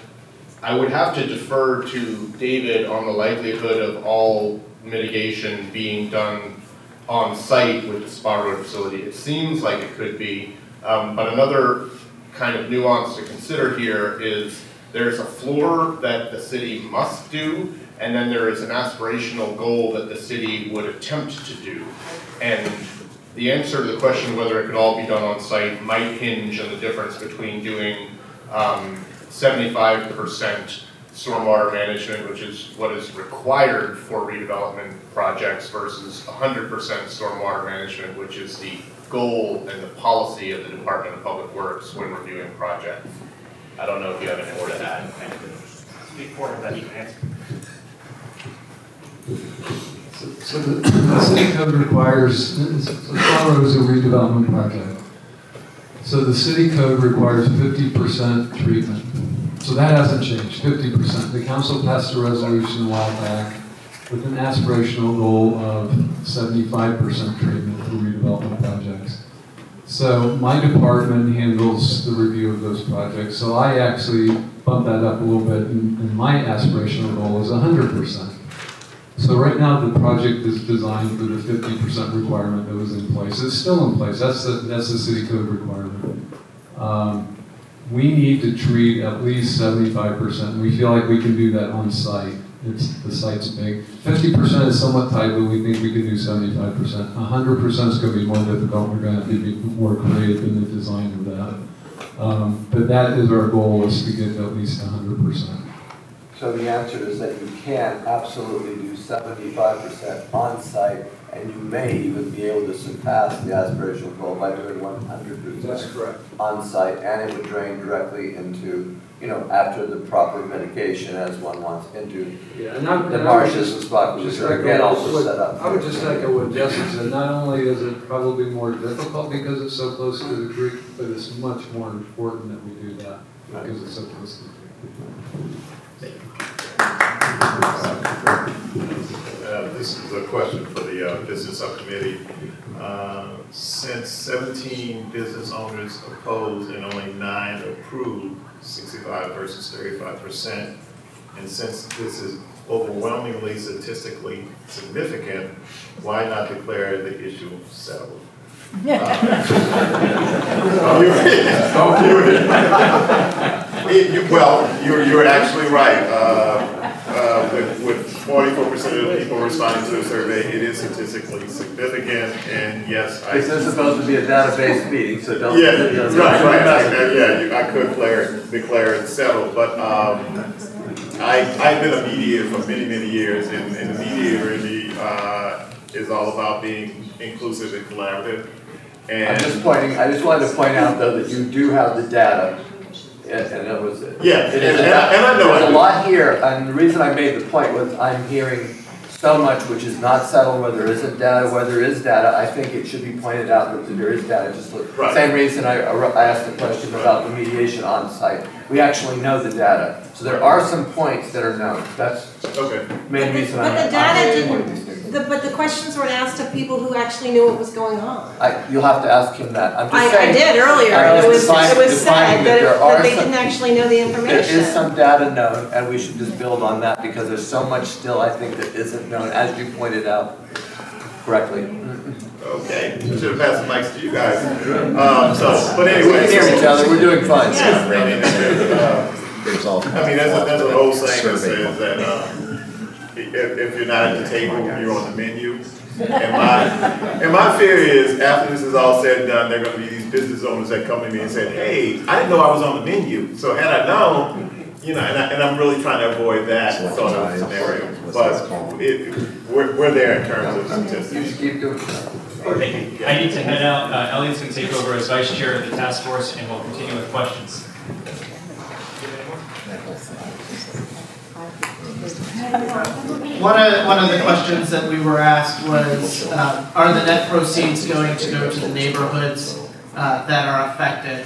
would have to defer to David on the likelihood of all mitigation being done on site with the Spa Road facility. It seems like it could be, but another kind of nuance to consider here is there's a floor that the city must do, and then there is an aspirational goal that the city would attempt to do. And the answer to the question whether it could all be done on site might hinge on the difference between doing 75% stormwater management, which is what is required for redevelopment projects, versus 100% stormwater management, which is the goal and the policy of the Department of Public Works when reviewing projects. I don't know if you have any more to add. Speak for it, that you can answer. So the city code requires, Spa Road is a redevelopment project. So the city code requires 50% treatment. So that hasn't changed, 50%. The council passed a resolution a while back with an aspirational goal of 75% treatment for redevelopment projects. So my department handles the review of those projects. So I actually bumped that up a little bit, and my aspirational goal is 100%. So right now the project is designed for the 50% requirement that was in place. It's still in place. That's the city code requirement. We need to treat at least 75%. We feel like we can do that on site. The site's big. 50% is somewhat tight, but we think we can do 75%. 100% is going to be more difficult. We're going to have to be more creative in the design of that. But that is our goal, is to get to at least 100%. So the answer is that you can absolutely do 75% on site, and you may even be able to surpass the aspirational goal by doing 100%. That's correct. On site, and it would drain directly into, after the proper mitigation, as one wants, into the marshes and spots, which are again also set up. I would just echo what Jesse said. Not only is it probably more difficult because it's so close to the creek, but it's much more important that we do that because it's so close to the creek. This is a question for the business subcommittee. Since 17 business owners opposed and only 9 approved, 65 versus 35%, and since this is overwhelmingly statistically significant, why not declare the issue settled? Well, you're actually right. With 44% of the people responding to the survey, it is statistically significant, and yes, This is supposed to be a database meeting, so don't. Yeah, right. I could declare it settled, but I've been a mediator for many years, and the mediator is all about being inclusive and collaborative. And I just wanted to point out though that you do have the data. And it was, and I know there's a lot here, and the reason I made the point was I'm hearing so much which is not settled, where there isn't data, where there is data. I think it should be pointed out that there is data. Just look, same reason I asked the question about the mediation on site. We actually know the data, so there are some points that are known. That's okay. Main reason But the data didn't. But the questions weren't asked of people who actually knew what was going on. You'll have to ask him that. I'm just saying. I did earlier. It was said that they didn't actually know the information. There is some data known, and we should just build on that because there's so much still, I think, that isn't known, as you pointed out correctly. Okay, we should have passed the mics to you guys. But anyway. We can hear each other, we're doing fine. I mean, there's an old saying that says that if you're not at the table, you're on the menu. And my fear is, after this is all said and done, there are going to be these business owners that come to me and say, hey, I didn't know I was on the menu. So had I known, you know, and I'm really trying to avoid that sort of scenario. But we're there in terms of statistics. You should keep doing Thank you. I need to head out. Elliot's going to take over as vice chair of the task force, and we'll continue with questions. One of the questions that we were asked was, are the net proceeds going to go to the neighborhoods that are affected?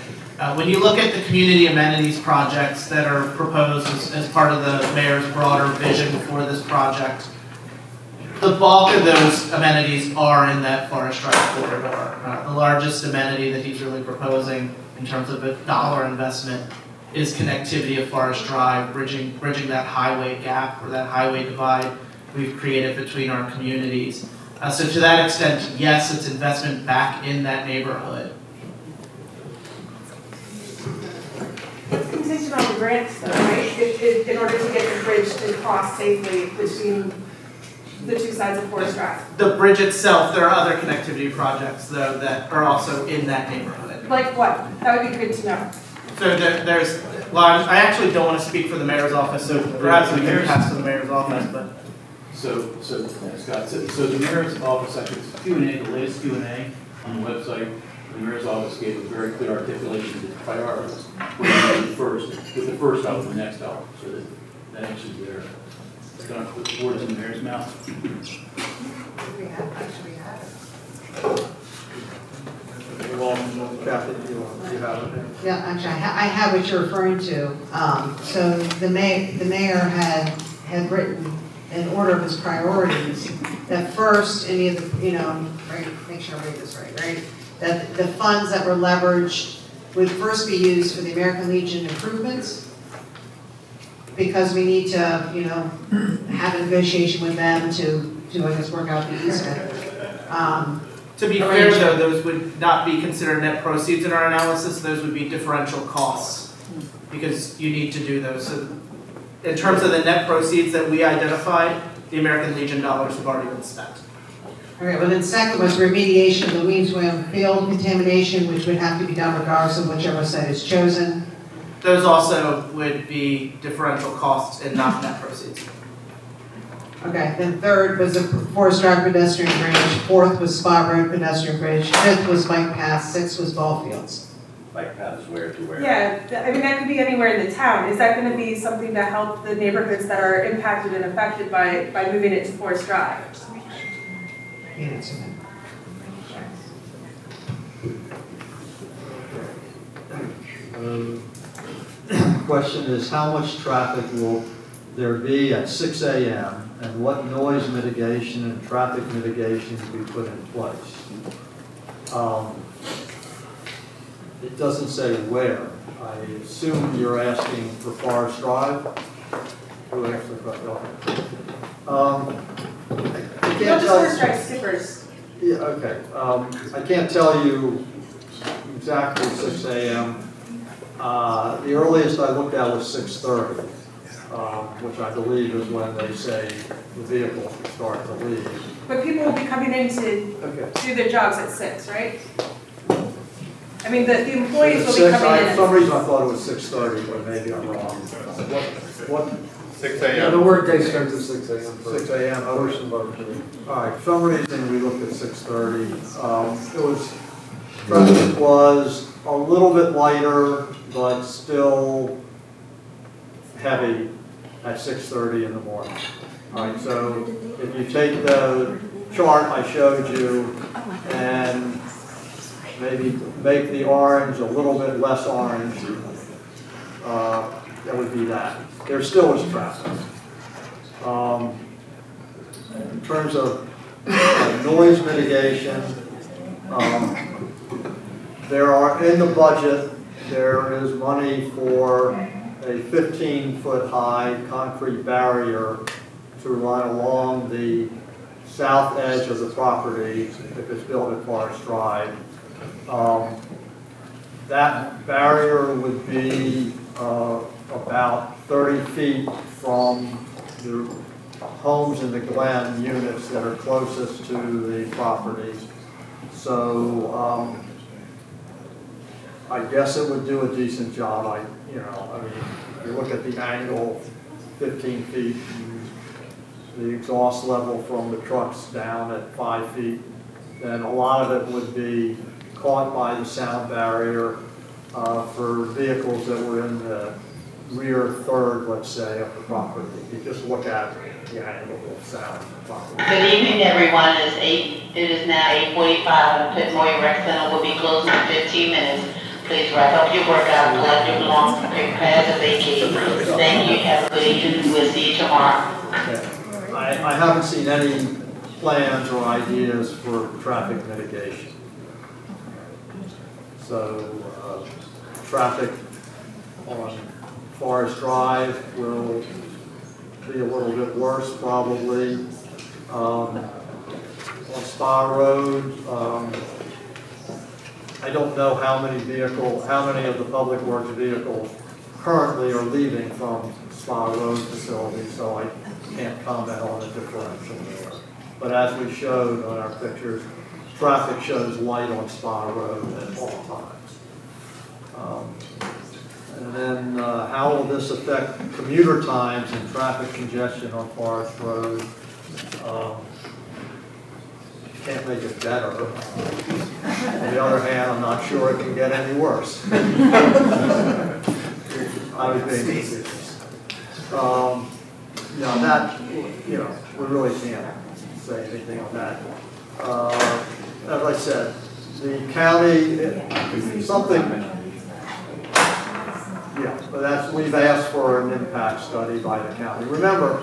When you look at the community amenities projects that are proposed as part of the mayor's broader vision for this project, the bulk of those amenities are in that Forest Drive corridor. The largest amenity that he's really proposing in terms of a dollar investment is connectivity of Forest Drive, bridging that highway gap or that highway divide we've created between our communities. So to that extent, yes, it's investment back in that neighborhood. It's contingent on the grants though, right? In order to get the bridge to cross safely between the two sides of Forest Drive. The bridge itself, there are other connectivity projects though that are also in that neighborhood. Like what? That would be good to know. So there's, well, I actually don't want to speak for the mayor's office, so perhaps we can pass to the mayor's office, but. So Scott, so the mayor's office, actually, it's Q&A, the latest Q&A on the website. The mayor's office gave a very clear articulation of the priorities. We're going to do first, with the first dollar, the next dollar, so that answers there. Going to put the words in the mayor's mouth. Yeah, actually, I have what you're referring to. So the mayor had written in order of his priorities that first, any of the, right, make sure I read this right? That the funds that were leveraged would first be used for the American Legion improvements, because we need to, have a negotiation with them to I guess, work out the easement. To be fair though, those would not be considered net proceeds in our analysis, those would be differential costs, because you need to do those. So in terms of the net proceeds that we identified, the American Legion dollars have already been spent. All right, well then second was remediation of the Weemswam field contamination, which would have to be done regardless of whichever site is chosen. Those also would be differential costs and not net proceeds. Okay, then third was the Forest Drive pedestrian bridge, fourth was Spot Road pedestrian bridge, fifth was bike path, sixth was ball fields. Bike path is where to where? Yeah, I mean, that could be anywhere in the town. Is that going to be something to help the neighborhoods that are impacted and affected by moving it to Forest Drive? Can't answer that. Question is, how much traffic will there be at 6 a.m. and what noise mitigation and traffic mitigation will be put in place? It doesn't say where. I assume you're asking for Forest Drive? Who asked the question? I can't Not just Forest Drive, skippers. Yeah, okay. I can't tell you exactly 6 a.m. The earliest I looked at was 6:30, which I believe is when they say the vehicles will start to leave. But people will be coming in to do their jobs at 6, right? I mean, the employees will be coming in For some reason I thought it was 6:30, but maybe I'm wrong. What? 6 Yeah, a.m. the workday starts at 6 a.m. 6 a.m. First and vote. All right, for some reason we looked at 6:30. Traffic was a little bit lighter, but still heavy at 6:30 in the morning. All right, so if you take the chart I showed you and maybe make the orange a little bit less orange, that would be that. There still is traffic. In terms of noise mitigation, there are, in the budget, there is money for a 15-foot high concrete barrier to run along the south edge of the property if it's built at Forest Drive. That barrier would be about 30 feet from the homes in the Glen units that are closest to the property. So I guess it would do a decent job. I mean, if you look at the angle, 15 feet, the exhaust level from the trucks down at 5 feet, then a lot of it would be caught by the sound barrier for vehicles that were in the rear third, let's say, of the property. You just look at the angle of sound. Good evening, everyone. It is now 8:45, and Pit Moyer Rec Center will be closing in 15 minutes. Please wrap up your workout, collect your belongings, prepare to vacate. Thank you. Have a good evening. We'll see you tomorrow. I haven't seen any plans or ideas for traffic mitigation. So, traffic on Forest Drive will be a little bit worse probably. On Spa Road, I don't know how many of the public works vehicles currently are leaving from Spa Road facility, so I can't comment on the differential there. But as we showed on our pictures, traffic shows light on Spa Road at all times. And then how will this affect commuter times and traffic congestion on Forest Road? Can't make it better. On the other hand, I'm not sure it can get any worse. I would think. We really can't say anything on that. As I said, the county, but we've asked for an impact study by the county. Remember,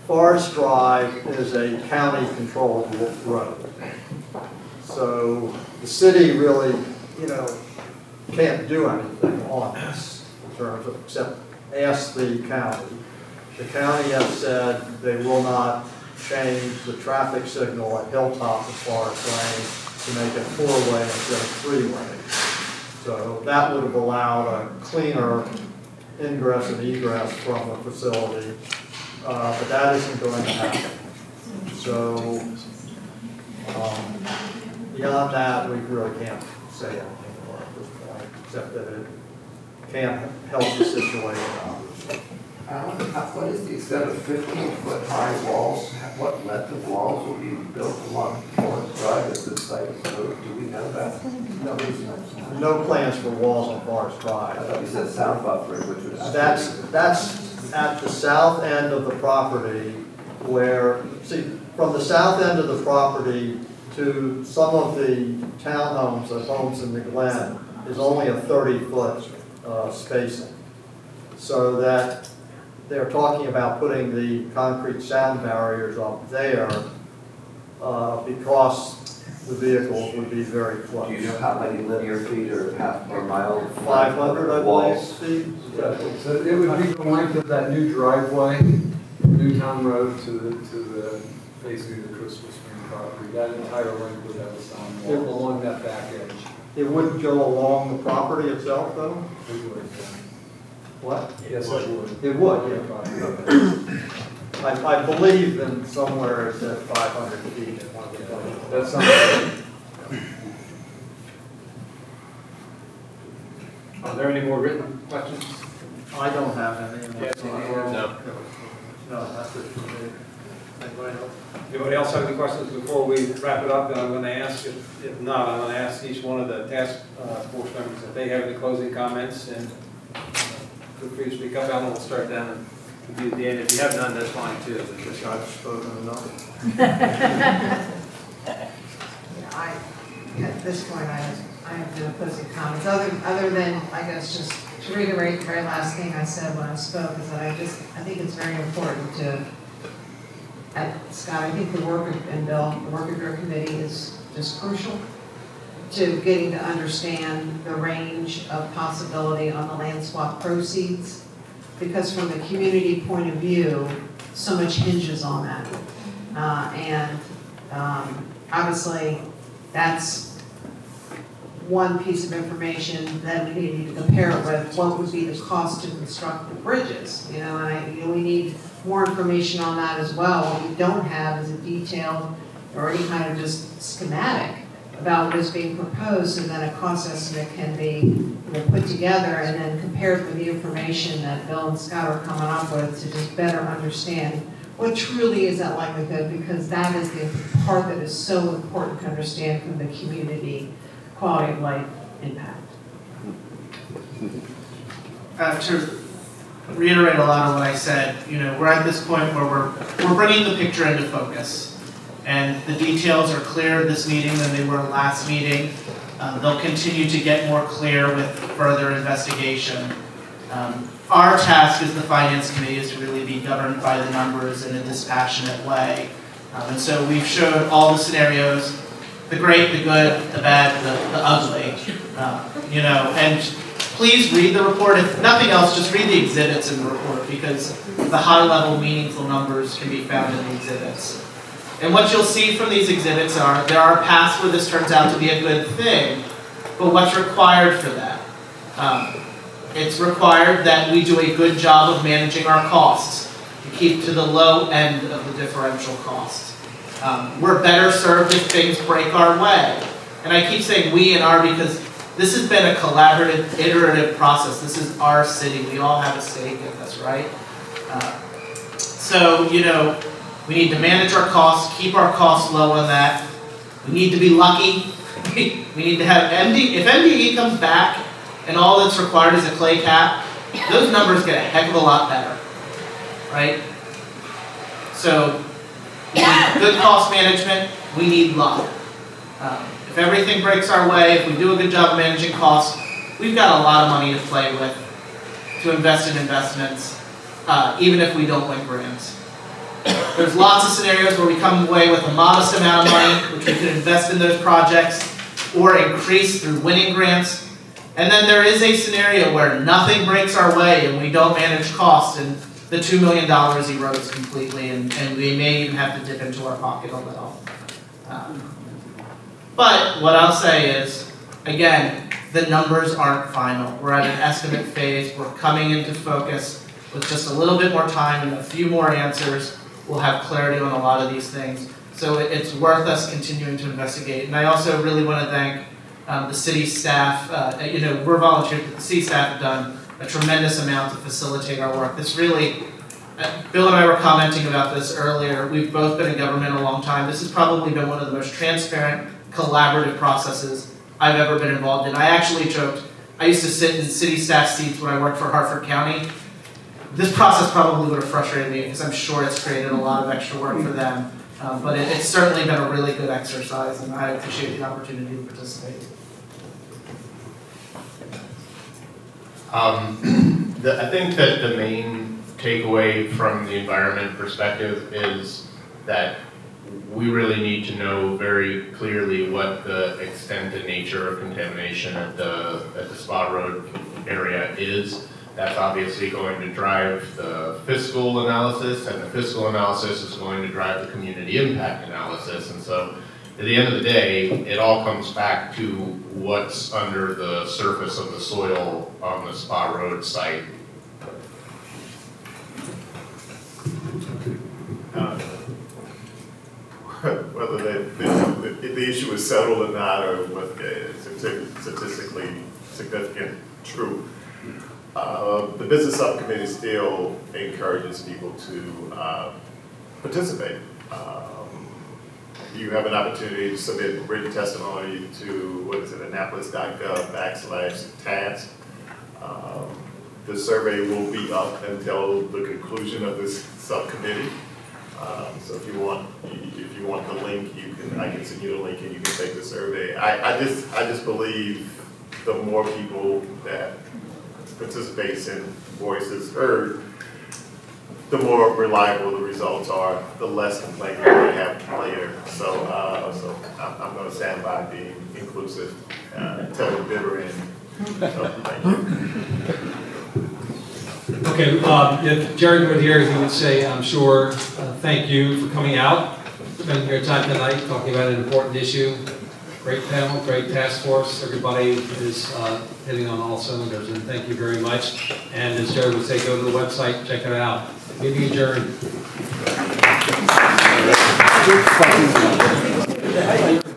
Forest Drive is a county-controlled road. So the city really, can't do anything on this in terms of, except ask the county. The county has said they will not change the traffic signal at Hilltop and Forest Lane to make it 4-way instead of 3-way. So that would have allowed a cleaner ingress and egress from the facility, but that isn't going to happen. So beyond that, we really can't say anything more at this point, except that it can't help the situation. What is the extent of 15-foot high walls? What length of walls will be built along Forest Drive at this site? So do we know that? No plans for walls on Forest Drive. I thought you said sound buffering, which would. That's at the south end of the property where, from the south end of the property to some of the townhomes, the homes in the Glen, is only a 30-foot spacing. So that they're talking about putting the concrete sound barriers up there because the vehicles would be very close. Do you know how many linear feet or half or mile? 500, I believe, feet. So it would be the length of that new driveway, Newtown Road to the basically the Crystal Spring property. That entire length would have a sound wall along that back edge. It wouldn't go along the property itself, though? It would, yeah. What? Yes, it would. It would, yeah. I believe in somewhere it said 500 feet in one of the plans. That sounds good. Are there any more written questions? I don't have any. No. No, that's it for me. Anybody else? Anybody else have any questions before we wrap it up? Then I'm going to ask, if not, I'm going to ask each one of the task force members if they have any closing comments, and feel free to speak up. Alan, we'll start down and be at the end. If you have none, that's fine too. I've spoken enough. At this point, I have no closing comments, other than, I guess, just to reiterate the very last thing I said when I spoke, is that I think it's very important to, Scott, I think the work of, and Bill, the work of your committee is just crucial to getting to understand the range of possibility on the land swap proceeds, because from the community point of view, so much hinges on that. Obviously, that's one piece of information that we need to compare it with what would be the cost to construct the bridges. We need more information on that as well. What we don't have is a detailed or any kind of just schematic about what is being proposed, and then a cost estimate can be put together and then compared with the information that Bill and Scott are coming up with to just better understand what truly is that likelihood, because that is the part that is so important to understand from the community quality of life impact. To reiterate a lot of what I said, we're at this point where we're bringing the picture into focus. And the details are clearer this meeting than they were last meeting. They'll continue to get more clear with further investigation. Our task as the Finance Committee is to really be governed by the numbers in a dispassionate way. And so we've showed all the scenarios, the great, the good, the bad, the ugly. And please read the report. If nothing else, just read the exhibits in the report, because the high-level, meaningful numbers can be found in the exhibits. And what you'll see from these exhibits are, there are paths where this turns out to be a good thing, but what's required for that? It's required that we do a good job of managing our costs to keep to the low end of the differential costs. We're better served if things break our way. And I keep saying we and our because this has been a collaborative, iterative process. This is our city. We all have a stake in this, right? So, we need to manage our costs, keep our costs low on that. We need to be lucky. We need to have if MDE comes back and all that's required is a clay cap, those numbers get a heck of a lot better, right? So we need good cost management, we need luck. If everything breaks our way, if we do a good job of managing costs, we've got a lot of money to play with to invest in investments, even if we don't win grants. There's lots of scenarios where we come away with a modest amount of money, which we could invest in those projects or increase through winning grants. And then there is a scenario where nothing breaks our way and we don't manage costs and the $2 million erodes completely and we may even have to dip into our pocket a little. But what I'll say is, again, the numbers aren't final. We're at an estimate phase. We're coming into focus with just a little bit more time and a few more answers. We'll have clarity on a lot of these things. So it's worth us continuing to investigate. And I also really want to thank the city staff. We're volunteers, but the city staff have done a tremendous amount to facilitate our work. This really, Bill and I were commenting about this earlier. We've both been in government a long time. This has probably been one of the most transparent, collaborative processes I've ever been involved in. I actually joked, I used to sit in city staff seats when I worked for Hartford County. This process probably would have frustrated me because I'm sure it's created a lot of extra work for them. But it's certainly been a really good exercise, and I appreciate the opportunity to participate. I think that the main takeaway from the environment perspective is that we really need to know very clearly what the extent and nature of contamination at the Spa Road area is. That's obviously going to drive the fiscal analysis, and the fiscal analysis is going to drive the community impact analysis. And so at the end of the day, it all comes back to what's under the surface of the soil on the Spa Road site. Whether the issue is settled or not, or what is statistically significant, true. The business subcommittee still encourages people to participate. You have an opportunity to submit written testimony to, Annapolis.gov/task. The survey will be up until the conclusion of this subcommittee. So if you want the link, I can send you the link and you can take the survey. I just believe the more people that participates and voices heard, the more reliable the results are, the less complaints we're going to have later. So I'm going to stand by being inclusive, tell the bitter end. So, thank you. Okay, if Jared were here, he would say, I'm sure, thank you for coming out, spending your time tonight talking about an important issue. Great panel, great task force. Everybody is hitting on all cylinders, and thank you very much. And as Jared would say, go to the website, check it out. Meeting adjourned.